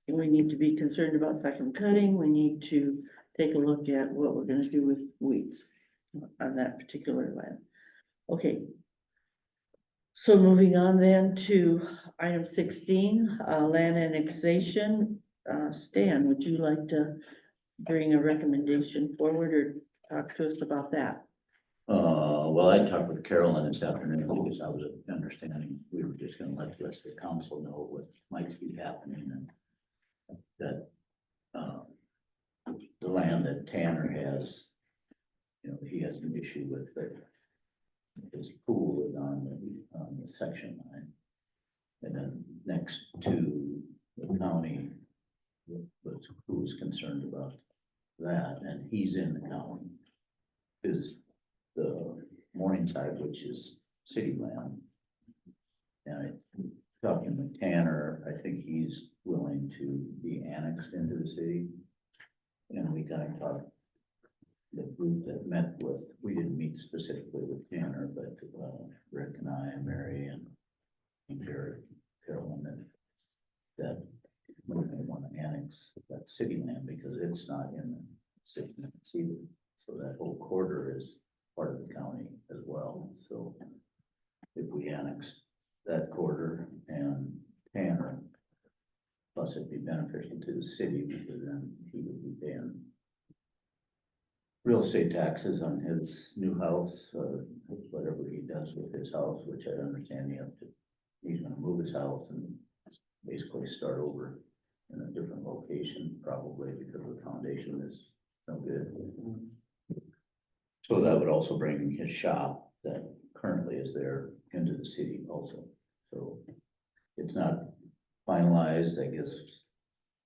we need to be concerned about second cutting. We need to take a look at what we're gonna do with weeds on that particular land. Okay. So moving on then to item 16, land annexation. Stan, would you like to bring a recommendation forward or talk to us about that? Well, I talked with Carolyn this afternoon, because I was understanding we were just gonna let the rest of the council know what might be happening and that, the land that Tanner has, you know, he has an issue with that his pool is on the section line. And then next to the county, who was concerned about that, and he's in the county, is the Morningside, which is city land. And talking with Tanner, I think he's willing to be annexed into the city. And we kind of talked, the group that met with, we didn't meet specifically with Tanner, but Rick and I and Mary and Carolyn, that we may want to annex that city land because it's not in the city limits either. So that whole quarter is part of the county as well. So if we annex that quarter and Tanner, plus it'd be beneficial to the city because then he would be paying real estate taxes on his new house, whatever he does with his house, which I understand he's gonna move his house and basically start over in a different location, probably because the foundation is no good. So that would also bring his shop that currently is there into the city also. So it's not finalized, I guess.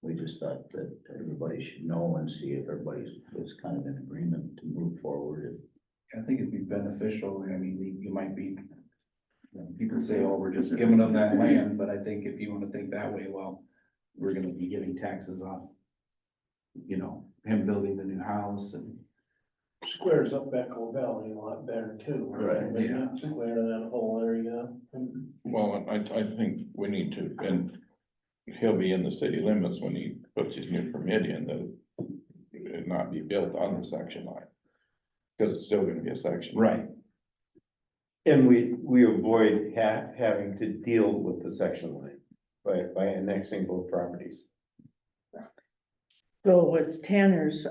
We just thought that everybody should know and see if everybody is kind of in agreement to move forward. I think it'd be beneficial, I mean, you might be, you know, people say, oh, we're just giving them that land, but I think if you wanna think that way, well, we're gonna be giving taxes off, you know, him building the new house and. Squares up Echo Valley a lot better too. Right, But yeah. not square that whole area. Well, I think we need to, and he'll be in the city limits when he puts his new permit in, that it not be built on the section line. Because it's still gonna be a section. Right. And we avoid having to deal with the section line by annexing both properties. So it's Tanner's,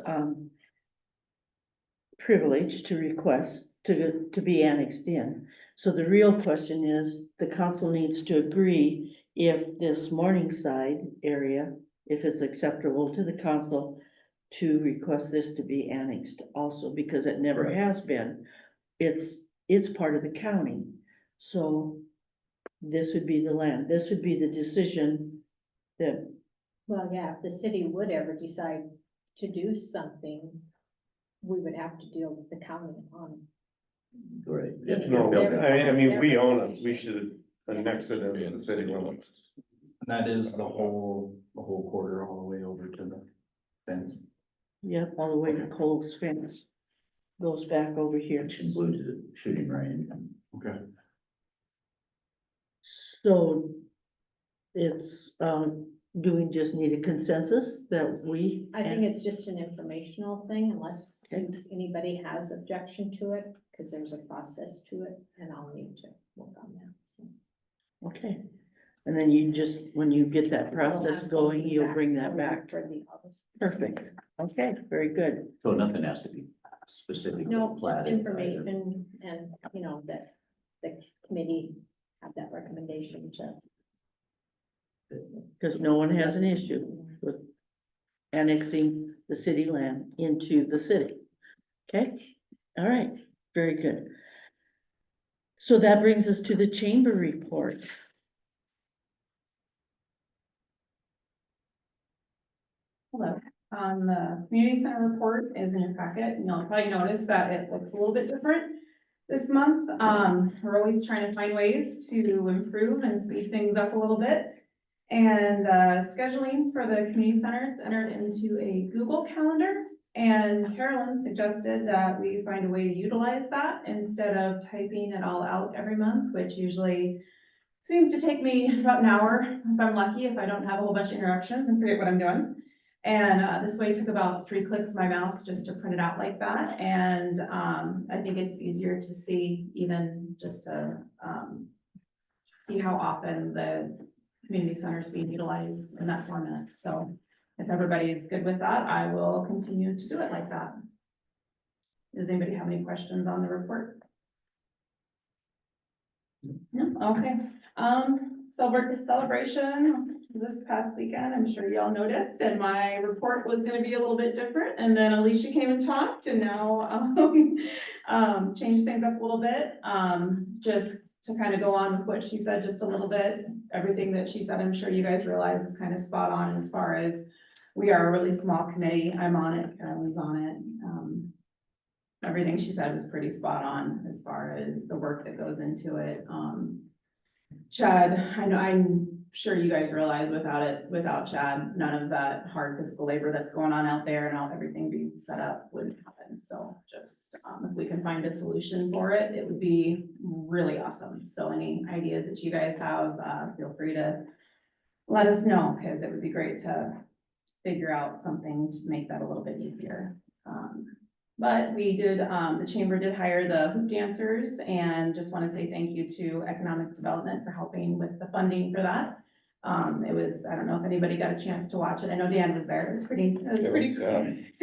privilege to request to be annexed in. So the real question is, the council needs to agree if this Morningside area, if it's acceptable to the council to request this to be annexed also, because it never Right. has been. It's part of the county. So this would be the land, this would be the decision that, Well, yeah, if the city would ever decide to do something, we would have to deal with the county on. Right. No, I mean, we own it, we should annex it into the city limits. And that is the whole quarter all the way over to the fence. yep, all the way to Cole's fence. Goes back over here. Which includes the shooting range. Okay. So it's, do we just need a consensus that we? I think it's just an informational thing unless Okay. anybody has objection to it, because there's a process to it and I'll need to work on that. So. Okay, and then you just, when you get that We'll have process going, something you'll back bring that for- back. For the August Perfect. Okay, very good. So nothing has to be specifically No, just platted. information and, you know, that the committee had that recommendation to. Because no one has an issue with annexing the city land into the city. Okay, all right, very good. So that brings us to the chamber report. Hello, the community center report is in your packet, and you'll probably notice that it looks a little bit different this month. We're always trying to find ways to improve and speed things up a little bit. And, scheduling for the community center, it's entered into a Google Calendar. And Carolyn suggested that we find a way to utilize that instead of typing it all out every month, which usually seems to take me about an hour, if I'm lucky, if I don't have a whole bunch of interruptions and forget what I'm doing. And this way it took about 3 clicks of my mouse just to print it out like that. And I think it's easier to see, even just to see how often the community center is being utilized in that format. So if everybody's good with that, I will continue to do it like that. Does anybody have any questions on the report? No, okay. Celebrate celebration was this past weekend. I'm sure y'all noticed, and my report was gonna be a little bit different. And then Alicia came and talked, and now changed things up a little bit. Just to kind of go on with what she said just a little bit. Everything that she said, I'm sure you guys realize, is kind of spot on as far as we are a really small committee. I'm on it, Carolyn's on it. Everything she said was pretty spot on as far as the work that goes into it. Chad, I know, I'm sure you guys realize without Chad, none of that hard physical labor that's going on out there and all everything being set up wouldn't happen. So just, if we can find a solution for it, it would be really awesome. So any ideas that you guys have, feel free to let us know, because it would be great to figure out something to make that a little bit easier. But we did, the chamber did hire the hoop dancers, and just want to say thank you to Economic Development for helping with the funding for that. It was, I don't know if anybody got a chance to watch it. I know Dan was there. It was pretty it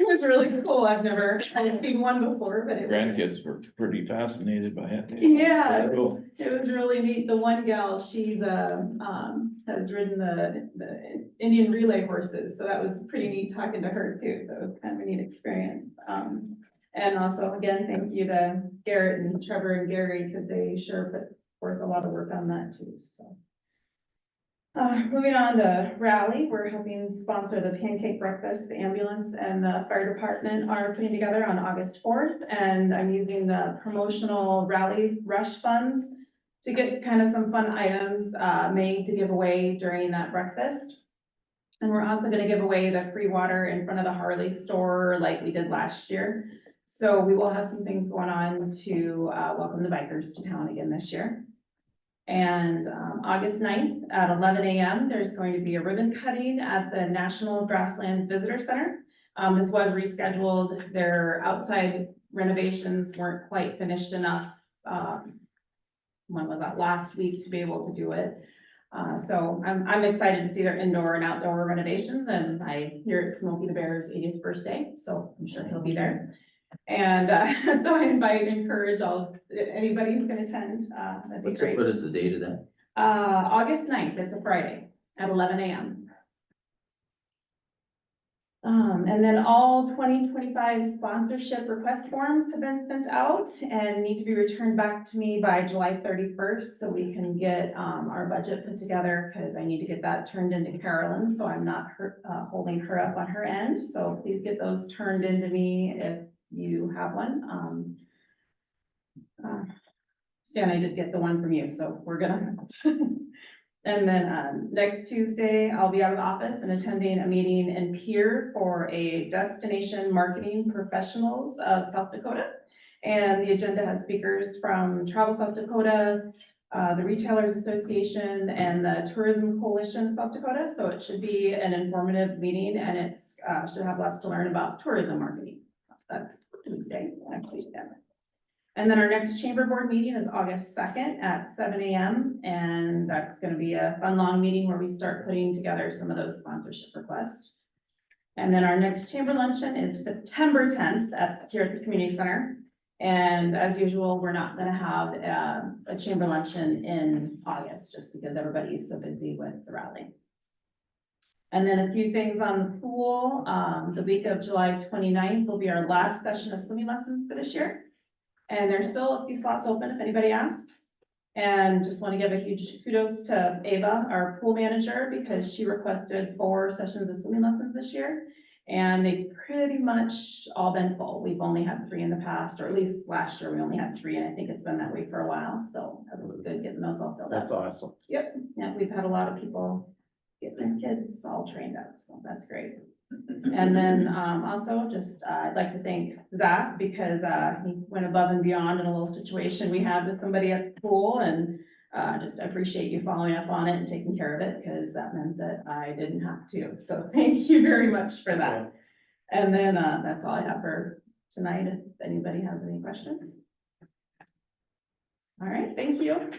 was really cool. I've never seen one before, but it was. Grandkids were pretty fascinated by it. Yeah, It was it was really neat. The one gal, she's, has ridden the Indian relay horses, so that was pretty neat talking to her too. So it was kind of a neat experience. And also, again, thank you to Garrett and Trevor and Gary, because they sure put forth a lot of work on that too, so. Moving on to rally, we're helping sponsor the pancake breakfast. The ambulance and the fire department are putting together on August 4th, and I'm using the promotional rally rush funds to get kind of some fun items made to give away during that breakfast. And we're also gonna give away the free water in front of the Harley store like we did last year. So we will have some things going on to welcome the bikers to town again this year. And August 9th at 11 a.m., there's going to be a ribbon cutting at the National Grasslands Visitor Center. This was rescheduled. Their outside renovations weren't quite finished enough. When was that, last week, to be able to do it. So I'm excited to see their indoor and outdoor renovations, and I hear it's Smokey the Bear's 80th birthday, so I'm sure he'll be there. And so I invite and encourage anybody who can attend. That'd be great. What is the date of that? August 9th, it's a Friday at 11 a.m. And then all 2025 sponsorship request forms have been sent out and need to be returned back to me by July 31st, so we can get our budget put together, because I need to get that turned into Carolyn, so I'm not holding her up on her end. So please get those turned into me if you have one. Stan, I did get the one from you, so we're gonna. And then next Tuesday, I'll be out of the office and attending a meeting in Pierre for a Destination Marketing Professionals of South Dakota. And the agenda has speakers from Travel South Dakota, the Retailers Association, and the Tourism Coalition of South Dakota. So it should be an informative meeting, and it's should have lots to learn about tourism marketing. That's Tuesday, next week. And then our next chamber board meeting is August 2nd at 7 a.m. And that's gonna be a fun, long meeting where we start putting together some of those sponsorship requests. And then our next chamber luncheon is September tenth here at the community center. And as usual, we're not gonna have a chamber luncheon in August, just because everybody is so busy with the rally. And then a few things on the pool, the week of July 29th will be our last session of swimming lessons for this year. And there's still a few slots open if anybody asks. And just want to give a huge kudos to Ava, our pool manager, because she requested 4 sessions of swimming lessons this year. And they've pretty much all been full. We've only had 3 in the past, or at least last year we only had 3, and I think it's been that way for a while. So that was good getting those all filled up. That's awesome. Yep, yeah, we've had a lot of people get their kids all trained up, so that's great. And then, also just, I'd like to thank Zach because, he went above and beyond in a little situation we had with somebody at the pool, and, just appreciate you following up on it and taking care of it, because that meant that I didn't have to, so thank you very much for that. And then, that's all I have for tonight, if anybody has any questions. All right, thank you.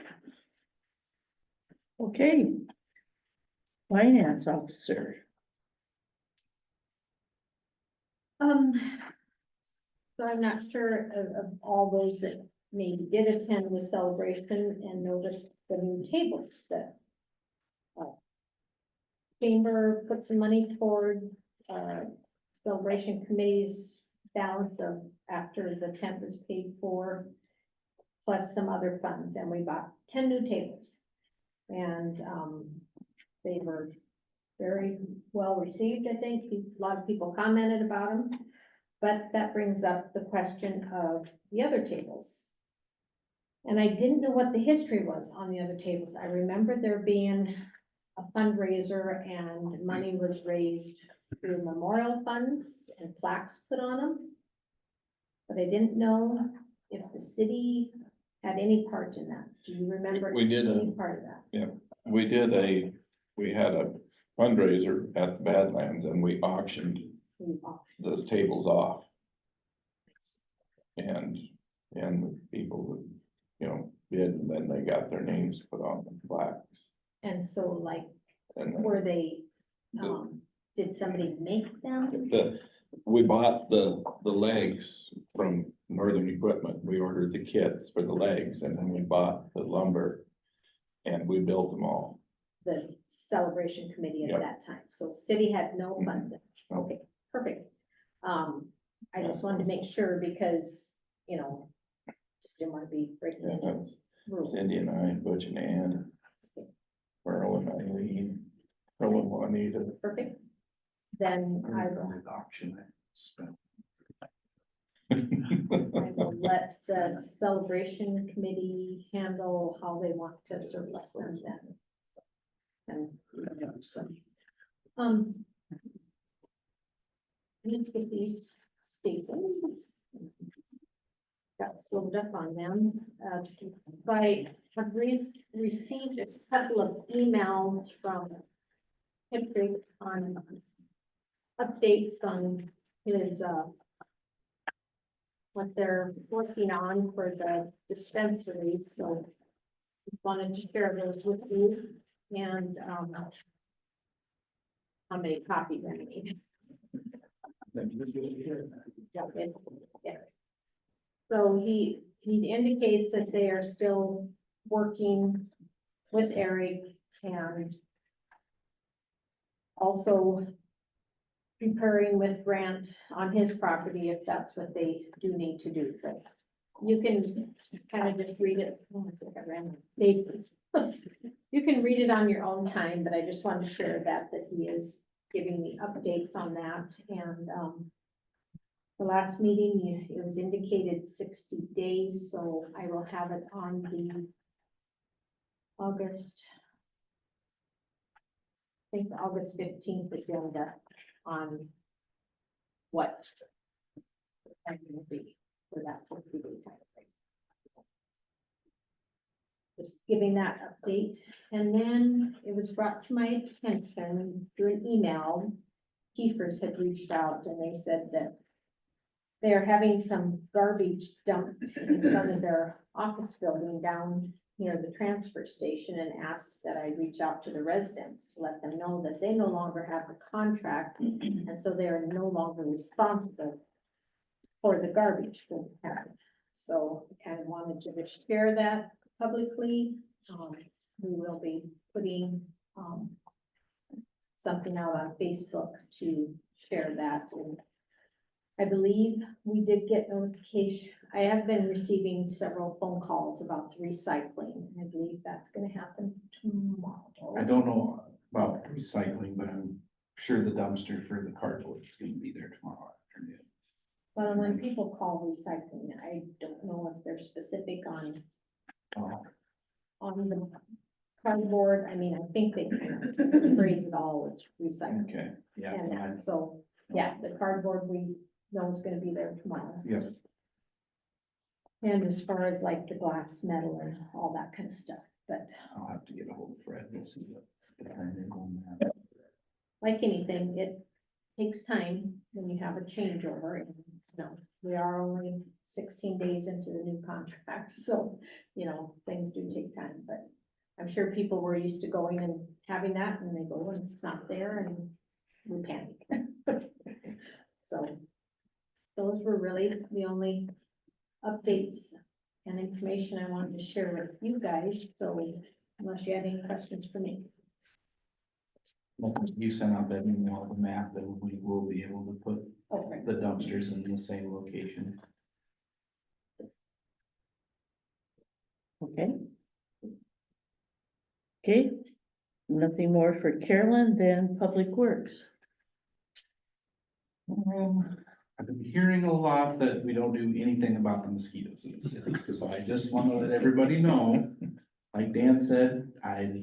Okay. Finance officer. So I'm not sure of all those that maybe did attend the celebration and noticed the new tables that Chamber put some money toward, celebration committee's balance of after the tent was paid for, plus some other funds, and we bought 10 new tables. And, they were very well received, I think. A lot of people commented about them. But that brings up the question of the other tables. And I didn't know what the history was on the other tables. I remember there being a fundraiser and money was raised through memorial funds and plaques put on them. But I didn't know if the city had any part in that. Do you remember We did any part of that? Yeah, we had a fundraiser at the Badlands and we auctioned those tables off. And the people would, bid, and then they got their names put on the plaques. And so like, And then were they, did somebody make them? we bought the legs from Northern Equipment. We ordered the kits for the legs, and then we bought the lumber. And we built them all. The celebration committee at Yep. that time, so city had no funds. No. Okay, perfect. I just wanted to make sure because, just didn't want to be breaking Yeah, any that was rules. Cindy and I, Butch and Ann, Merle and Eileen, Merle and Juanita. Perfect. Then I Auction, I spent. will let the celebration committee handle how they want to surplus them then. And, need to get these stapled. Got slowed up on them, I've received a couple of emails from Hippick on updates on his, what they're working on for the dispensary, so just wanted to share those with you, and, how many copies I need. Yeah, yeah. So he indicates that they are still working with Eric and also preparing with Grant on his property if that's what they do need to do, but you can kind of just read it. Oh, I think I ran my papers. You can read it on your own time, but I just wanted to share that he is giving me updates on that, and, the last meeting, it was indicated 60 days, so I will have it on the August, I think the August 15th agenda on what the time will be for that 60-day time frame. Just giving that update, and then it was brought to my attention through an email. Keepers had reached out and they said that they're having some garbage dumped in front of their office building down near the transfer station and asked that I reach out to the residents to let them know that they no longer have the contract, and so they are no longer responsible for the garbage from the town. So I kind of wanted to just share that publicly. We will be putting, something out on Facebook to share that. And I believe we did get notification. I have been receiving several phone calls about the recycling. I believe that's gonna happen tomorrow. I don't know about recycling, but I'm sure the dumpster for the cardboard is gonna be there tomorrow afternoon. Well, when people call recycling, I don't know if they're specific on the cardboard. I mean, I think they kind of phrase it all as recycling. Okay, yeah. And fine. so, yeah, the cardboard we know is gonna be there tomorrow. Yes, And as far as like the glass, metal and all that kind of stuff, but I'll have to get a hold of Fred and see what the time is on that. like anything, it takes time when you have a changeover. And, you know, we are only 16 days into the new contract, so, you know, things do take time, but I'm sure people were used to going and having that, and they go, and it's not there, and we panic. So those were really the only updates and information I wanted to share with you guys, so unless you had any questions for me. Well, you sent out that email, the map, and we will be able to put Okay. the dumpsters in the same location. Okay. Okay, nothing more for Carolyn, then Public Works. I've been hearing a lot that we don't do anything about the mosquitoes in the city, so I just want to let everybody know. Like Dan said, I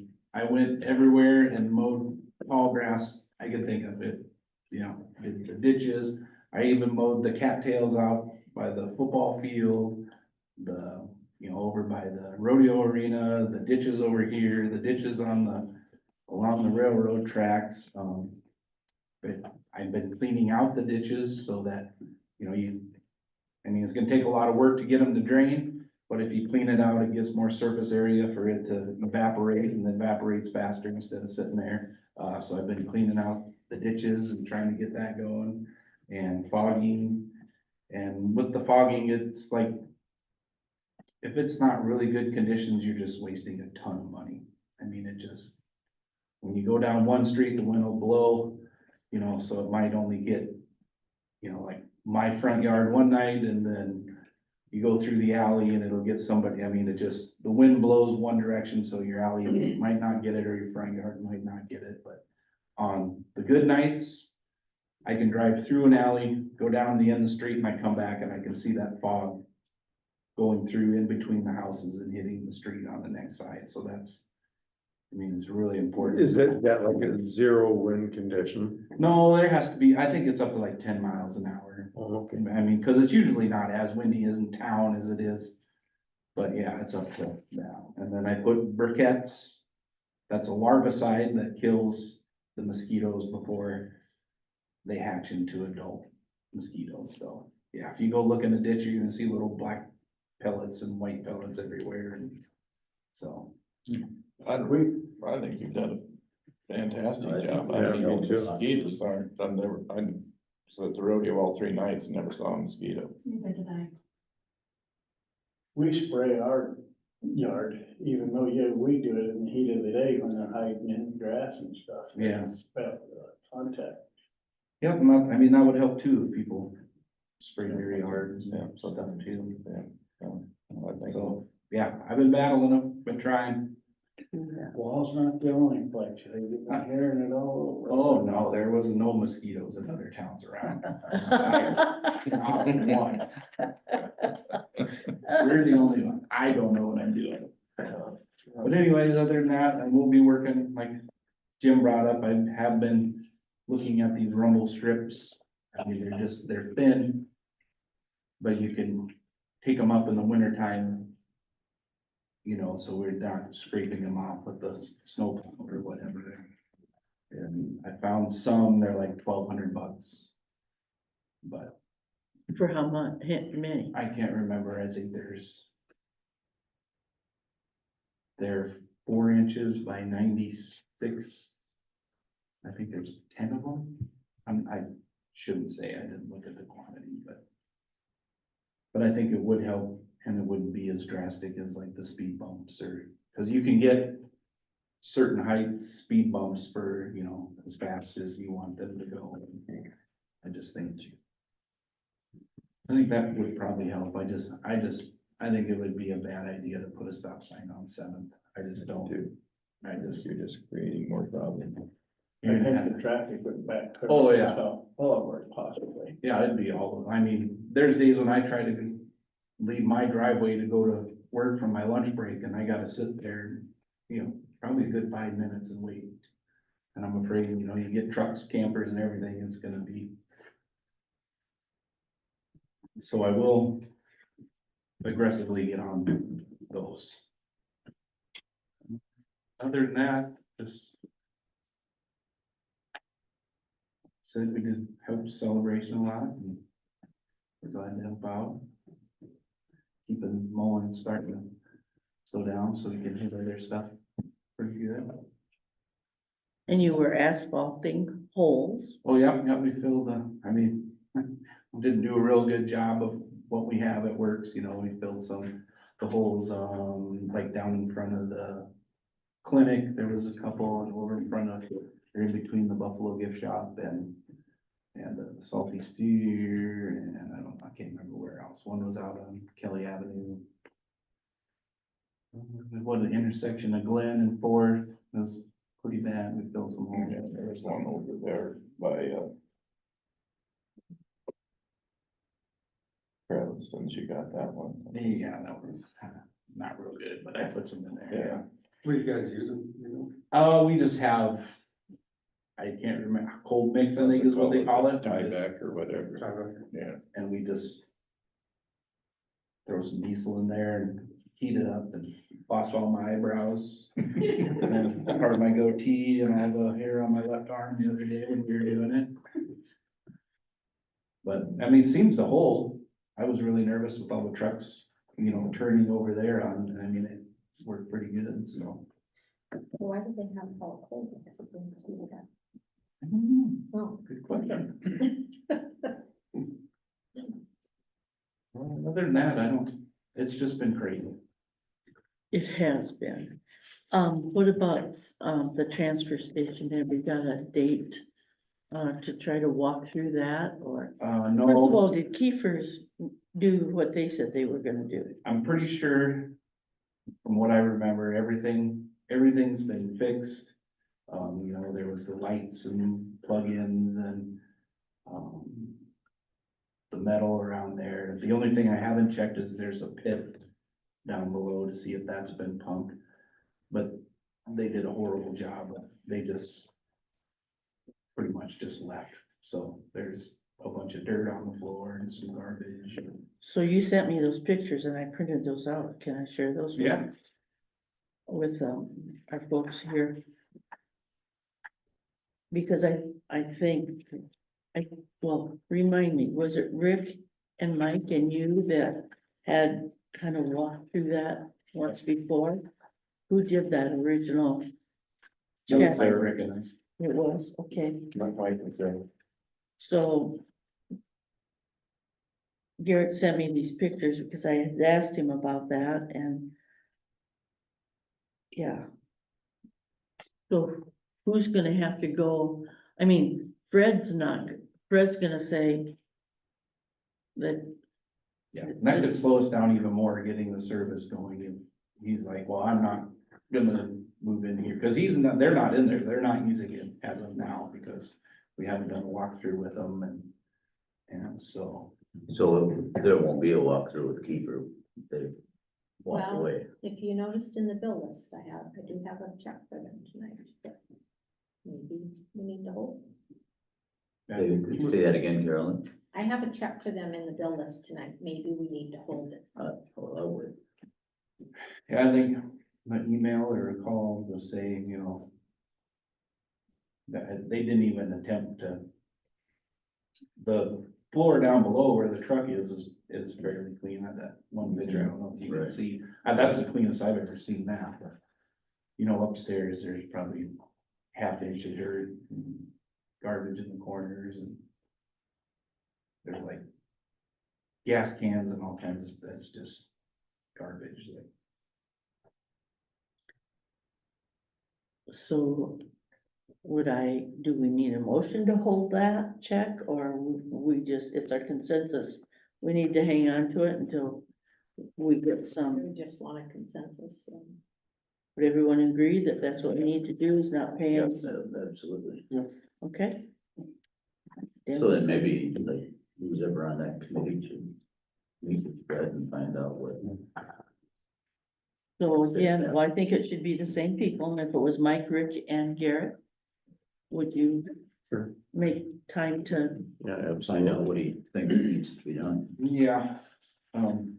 went everywhere and mowed tall grass I could think of it. You know, did the ditches, I even mowed the cattails out by the football field. Over by the rodeo arena, the ditches over here, the ditches along the railroad tracks, but I've been cleaning out the ditches so that, it's gonna take a lot of work to get them to drain, but if you clean it out, it gives more surface area for it to evaporate and evaporates faster instead of sitting there. So I've been cleaning out the ditches and trying to get that going and fogging. And with the fogging, it's like, if it's not really good conditions, you're just wasting a ton of money. I mean, when you go down one street, the wind will blow, so it might only get, like my front yard one night, and then you go through the alley and it'll get somebody, the wind blows one direction, so your alley might not get it, or your front yard might not get it, but on the good nights, I can drive through an alley, go down the end of the street, and I come back and I can see that fog going through in between the houses and hitting the street on the next side, so it's really important. Is that like a zero wind condition? No, there has to be, I think it's up to like 10 miles an hour. Oh, okay. Cause it's usually not as windy as in town as it is. But yeah, it's up to now. And then I put briquettes. That's a larvicide that kills the mosquitoes before they hatch into adult mosquitoes. So yeah, if you go look in the ditch, you're gonna see little black pellets and white pellets everywhere. And so. I think you've done a fantastic job. Yeah, me too. Mosquitoes aren't, I was at the rodeo all 3 nights and never saw a mosquito. Neither did I. We spray our yard, even though, yeah, we do it in the heat of the day when they're hiding in grass and stuff. Yeah. It's about contact. Yep, that would help too, if people spray their yards Yeah, and stuff too. I think So, yeah, I've been battling them, been trying. Wall's not the only place, they've been hearing it all over. Oh, no, there was no mosquitoes in other towns around. Not one. We're the only one. I don't know what I'm doing. But anyways, other than that, I will be working, like Jim brought up, I have been looking at these rumble strips. They're thin. But you can take them up in the winter time. So we're not scraping them off with the snow plow or whatever. And I found some, they're like $1,200. But For how much, many? I can't remember, I think there's They're 4 inches by 96. I think there's 10 of them. I shouldn't say, I didn't look at the quantity, but I think it would help, and it wouldn't be as drastic as like the speed bumps, or, because you can get certain heights, speed bumps for, you know, as fast as you want them to go. I just think that would probably help. I think it would be a bad idea to put a stop sign on 7th. I just don't. You're just creating more problems. I think the traffic would back. Oh, yeah. Forward possibly. Yeah, it'd be all, I mean, there's days when I try to leave my driveway to go to work from my lunch break, and I gotta sit there, you know, probably a good 5 minutes and wait. And I'm afraid, you know, you get trucks, campers and everything, it's gonna be. So I will aggressively get on those. Other than that, just said we did help celebration a lot, and we're glad to help out. Keeping mowing starting to slow down so we can hit other stuff pretty good. And you were asphalting holes. Oh, yeah, we filled, I mean, we didn't do a real good job of what we have at Works, you know, we filled the holes, like down in front of the clinic, there was a couple, and over in front of, or in between the Buffalo Gift Shop and the Salty Steer, and I can't remember where else. One was out on Kelly Avenue. What, the intersection of Glen and Fourth was pretty bad. We filled some holes. Yeah, there's one over there by, Traviston's, you got that one. Yeah, that was kind of not real good, but I put some in there. Yeah. What are you guys using, you know? We just have, I can't remember, cold mix, I think is what they call it. Tieback or whatever. Yeah. And we just throw some diesel in there and heat it up and wash all my eyebrows. And then part of my goatee, and I have a hair on my left arm the other day when we were doing it. But, I mean, it seems to hold. I was really nervous with all the trucks, you know, turning over there on, I mean, it worked pretty good, so. Why do they have all cold mix if they do that? I don't know. Oh. Good question. Well, other than that, it's just been crazy. It has been. What about, the transfer station? Have we got a date, to try to walk through that, or? First of No, all, did Kiefer's do what they said they were gonna do? I'm pretty sure, from what I remember, everything's been fixed. You know, there was the lights and plug-ins and, the metal around there. The only thing I haven't checked is there's a pit down below to see if that's been pumped. But they did a horrible job. They just pretty much just left. So there's a bunch of dirt on the floor and some garbage. So you sent me those pictures and I printed those out. Can I share those? Yeah. With, our folks here? Because I think, well, remind me, was it Rick and Mike and you that had kind of walked through that once before? Who did that original? That was check? there, Rick, and I. It was, okay, My wife was there. so Garrett sent me these pictures because I had asked him about that, and yeah. So who's gonna have to go? I mean, Fred's gonna say that, Yeah, and that could slow us down even more getting the service going. And he's like, well, I'm not gonna move in here, because they're not in there, they're not using it as of now, because we haven't done a walkthrough with them, and so. So there won't be a walkthrough with Kiefer, they walk Well, away. if you noticed in the bill list, I do have a check for them tonight, but maybe we need to hold. Could you say that again, Carolyn? I have a check for them in the bill list tonight, maybe we need to hold it. Well, I would. Yeah, I think an email or a call was saying, you know, that they didn't even attempt to. The floor down below where the truck is fairly clean. At that one picture, I don't know if you can Right. see, that's the cleanest I've ever seen that. you know, upstairs, there's probably half inch of dirt, and garbage in the corners, and there's like gas cans and all kinds of, that's just garbage, like. So do we need a motion to hold that check, or we just, it's our consensus? We need to hang on to it until we get some, We just want a consensus. would everyone agree that that's what we need to do, is not pay them? Yes, absolutely. Okay. So then maybe like who's ever on that committee to meet with Fred and find out what. So again, well, I think it should be the same people, and if it was Mike, Rick, and Garrett, would you Sure. make time to, Yeah, find out what he thinks needs to be done. Yeah. And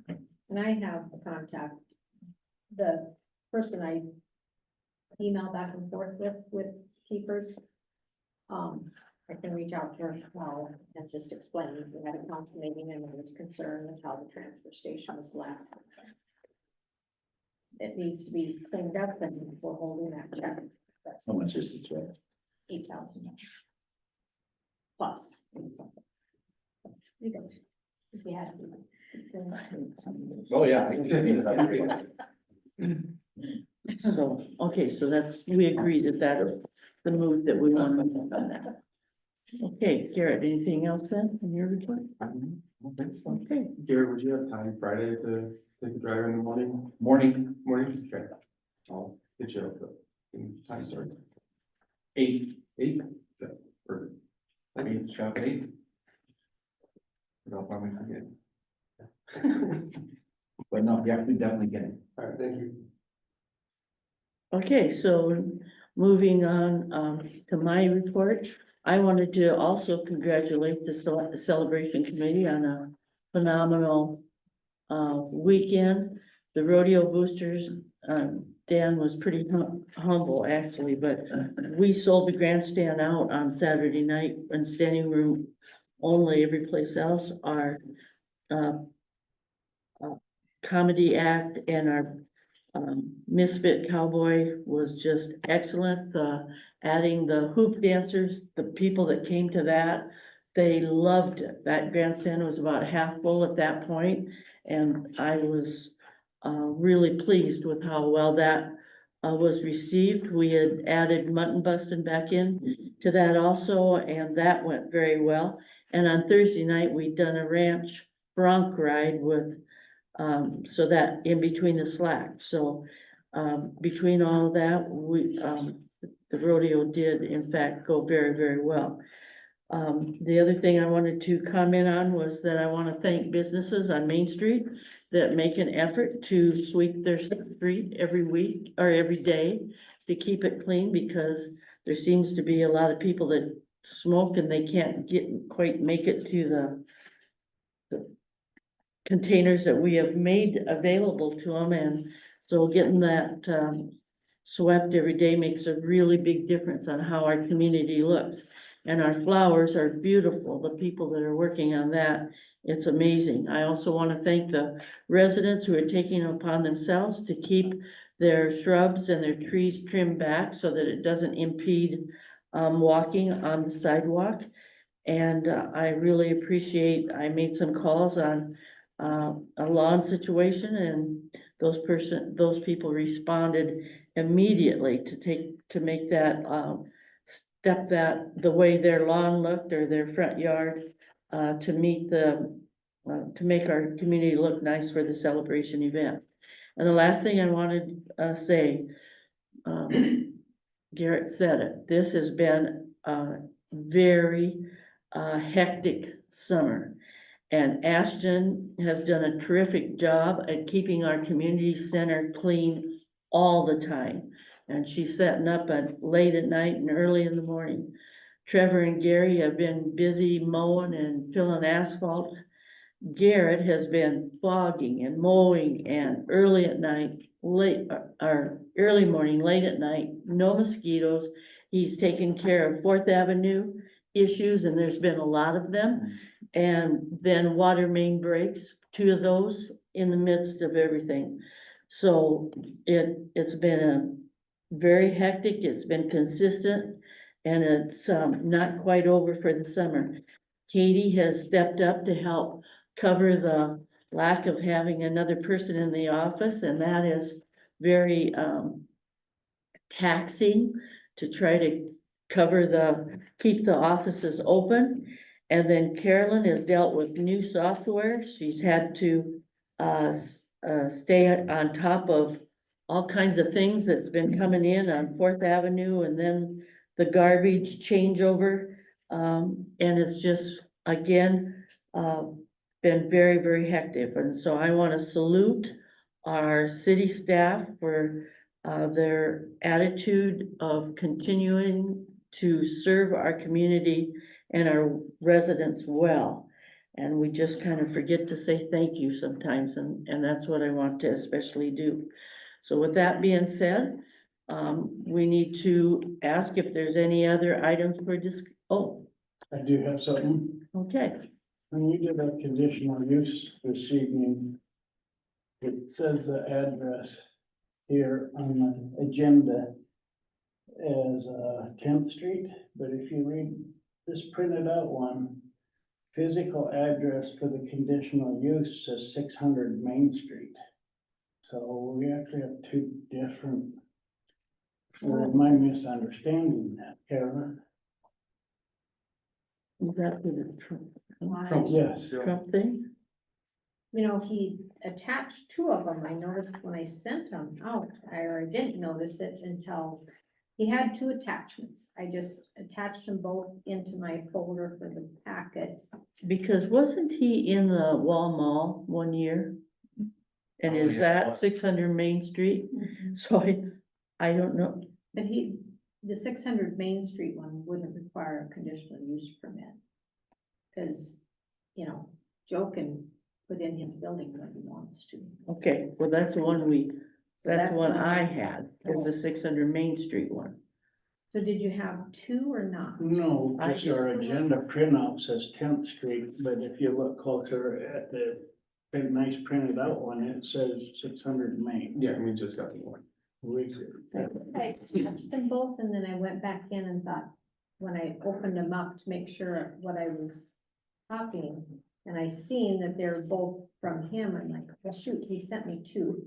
I have a contact, the person I email back and forth with keepers. I can reach out to her now and just explain, we had a council meeting and I was concerned with how the transfer station was left. It needs to be cleaned up and we're holding that check. That's How much is the check? $8,000. Plus. something. You guys, if you had to. Oh, yeah. so, okay, so that's, we agree that that's the move that we want to make on that. Okay, Garrett, anything else then in your report? Okay, Gary, would you have time Friday to take a drive in the morning? Morning, Morning, okay. I'll get you up in time start. 8, 8? Yeah, perfect. I mean, shop 8. I'll probably forget. But no, yeah, we definitely get it. All right, thank you. okay, so moving on, to my report. I wanted to also congratulate the celebration committee on a phenomenal weekend. The rodeo boosters, Dan was pretty humble actually, but we sold the grandstand out on Saturday night and standing room only. Every place else, our comedy act and our Misfit Cowboy was just excellent. Adding the hoop dancers, the people that came to that, they loved it. That grandstand was about half full at that point, and I was really pleased with how well that was received. We had added mutton busting back in to that also, and that went very well. And on Thursday night, we'd done a ranch bronc ride with so that in between the slack, so, between all of that, we, the rodeo did in fact go very, very well. The other thing I wanted to comment on was that I want to thank businesses on Main Street that make an effort to sweep their street every week or every day to keep it clean, because there seems to be a lot of people that smoke and they can't quite make it to the containers that we have made available to them, and so getting that swept every day makes a really big difference on how our community looks. And our flowers are beautiful, the people that are working on that, it's amazing. I also want to thank the residents who are taking it upon themselves to keep their shrubs and their trees trimmed back so that it doesn't impede walking on the sidewalk. And I really appreciate, I made some calls on a lawn situation, and those people responded immediately to make that, step that, the way their lawn looked or their front yard, to meet to make our community look nice for the celebration event. And the last thing I wanted to say, Garrett said it, this has been a very hectic summer. And Ashton has done a terrific job at keeping our community center clean all the time. And she's setting up late at night and early in the morning. Trevor and Gary have been busy mowing and filling asphalt. Garrett has been fogging and mowing, and early at night, early morning, late at night, no mosquitoes. He's taken care of 4th Avenue issues, and there's been a lot of them. And then water main breaks, 2 of those in the midst of everything. So it's been very hectic. It's been consistent. And it's, not quite over for the summer. Katie has stepped up to help cover the lack of having another person in the office, and that is very, taxing to try to keep the offices open. And then Carolyn has dealt with new software. She's had to, stay on top of all kinds of things that's been coming in on Fourth Avenue, and then the garbage changeover. And it's just, again, been very, very hectic. And so I want to salute our city staff for their attitude of continuing to serve our community and our residents well. And we just kind of forget to say thank you sometimes, and that's what I want to especially do. So with that being said, we need to ask if there's any other items for I do have something. okay. When you did a conditional use this evening, it says the address here on the agenda as 10th Street, but if you read this printed out one, physical address for the conditional use says 600 Main Street. So we actually have two different, or am I misunderstanding that, Carolyn? Is that for the Trump Yes. Trump thing? You know, he attached two of them. I noticed when I sent them out, I didn't notice it until he had two attachments. I just attached them both into my folder for the packet. Because wasn't he in the Wall Mall one year? And is that 600 Main Street? So I don't know. But the 600 Main Street one wouldn't require a conditional use permit. Cause, you know, Joe can put in his building when he wants to. Okay, well, that's the one that's the one not- I had, is the 600 Main Street one. So did you have two or not? No, I just our just- agenda printout says 10th Street, but if you look closer at the big nice printed out one, it says 600 Main. Yeah, we just got the one. I attached them both and then I went back in and thought, when I opened them up to make sure what I was copying, and I seen that they're both from him, I'm like, well, shoot, he sent me two.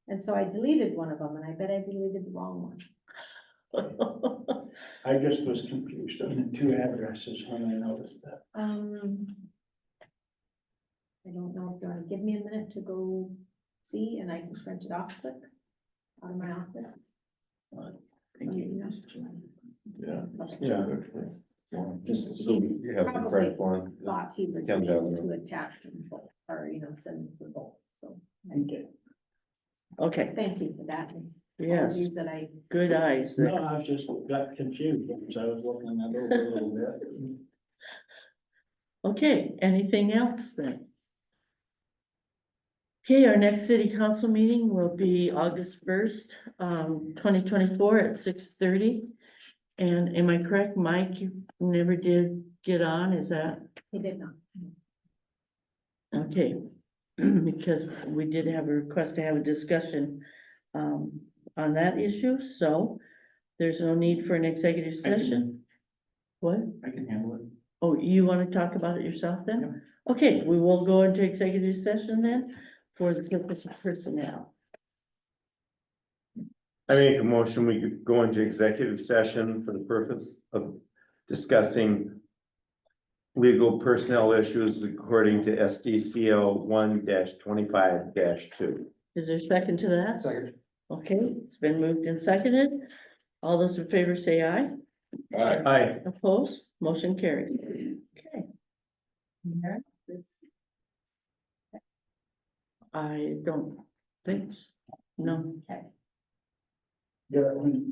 And so I deleted one of them, and I bet I deleted the wrong one. I just was confused on the two addresses when I noticed that. I don't know if you wanna give me a minute to go see, and I can print it off quick out of my office. Thank you. Yeah. Yeah. Just so we have the correct one. Thought he was Come down able to attach them both, or, you know, send them for both, so. Okay, Thank you for that. yes, Apologies that I, good eyes. No, I just got confused because I was looking that over a little bit. Okay, anything else then? Okay, our next city council meeting will be August 1st, 2024 at 6:30. And am I correct, Mike, you never did get on, is that? he did not. Okay, because we did have a request to have a discussion, on that issue, so there's no need for an executive session. What? I can handle it. Oh, you want to talk about it yourself then? Okay, we will go into executive session then for the purpose of personnel. I make a motion, we could go into executive session for the purpose of discussing legal personnel issues according to SDCL 1-25-2. Is there a second to that? Second. Okay, it's been moved and seconded. All those in favor say aye. Aye. Opposed, motion carries. Okay. I don't think so. No. Yeah, when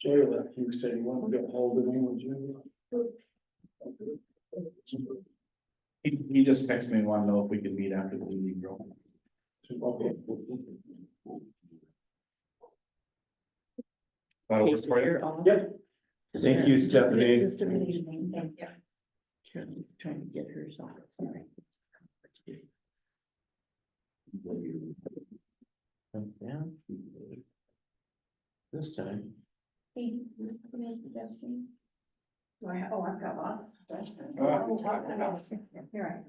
Jay left, you said you wanted to get hold of me, would you? He just texted me and wanted to know if we could meet after the meeting, bro. Okay. That'll Okay, work so for you? you're off. Yep. Thank you, Stephanie. Just a minute. Carolyn, trying to get hers off. Sorry. Yeah. This time. Any suggestions? I've got lots of suggestions. You're right.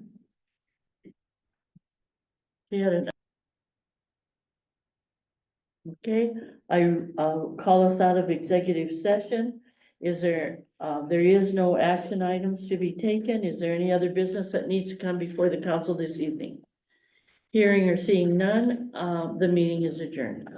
Okay, I'll call us out of executive session. Is there, there is no action items to be taken. Is there any other business that needs to come before the council this evening? Hearing or seeing none, the meeting is adjourned.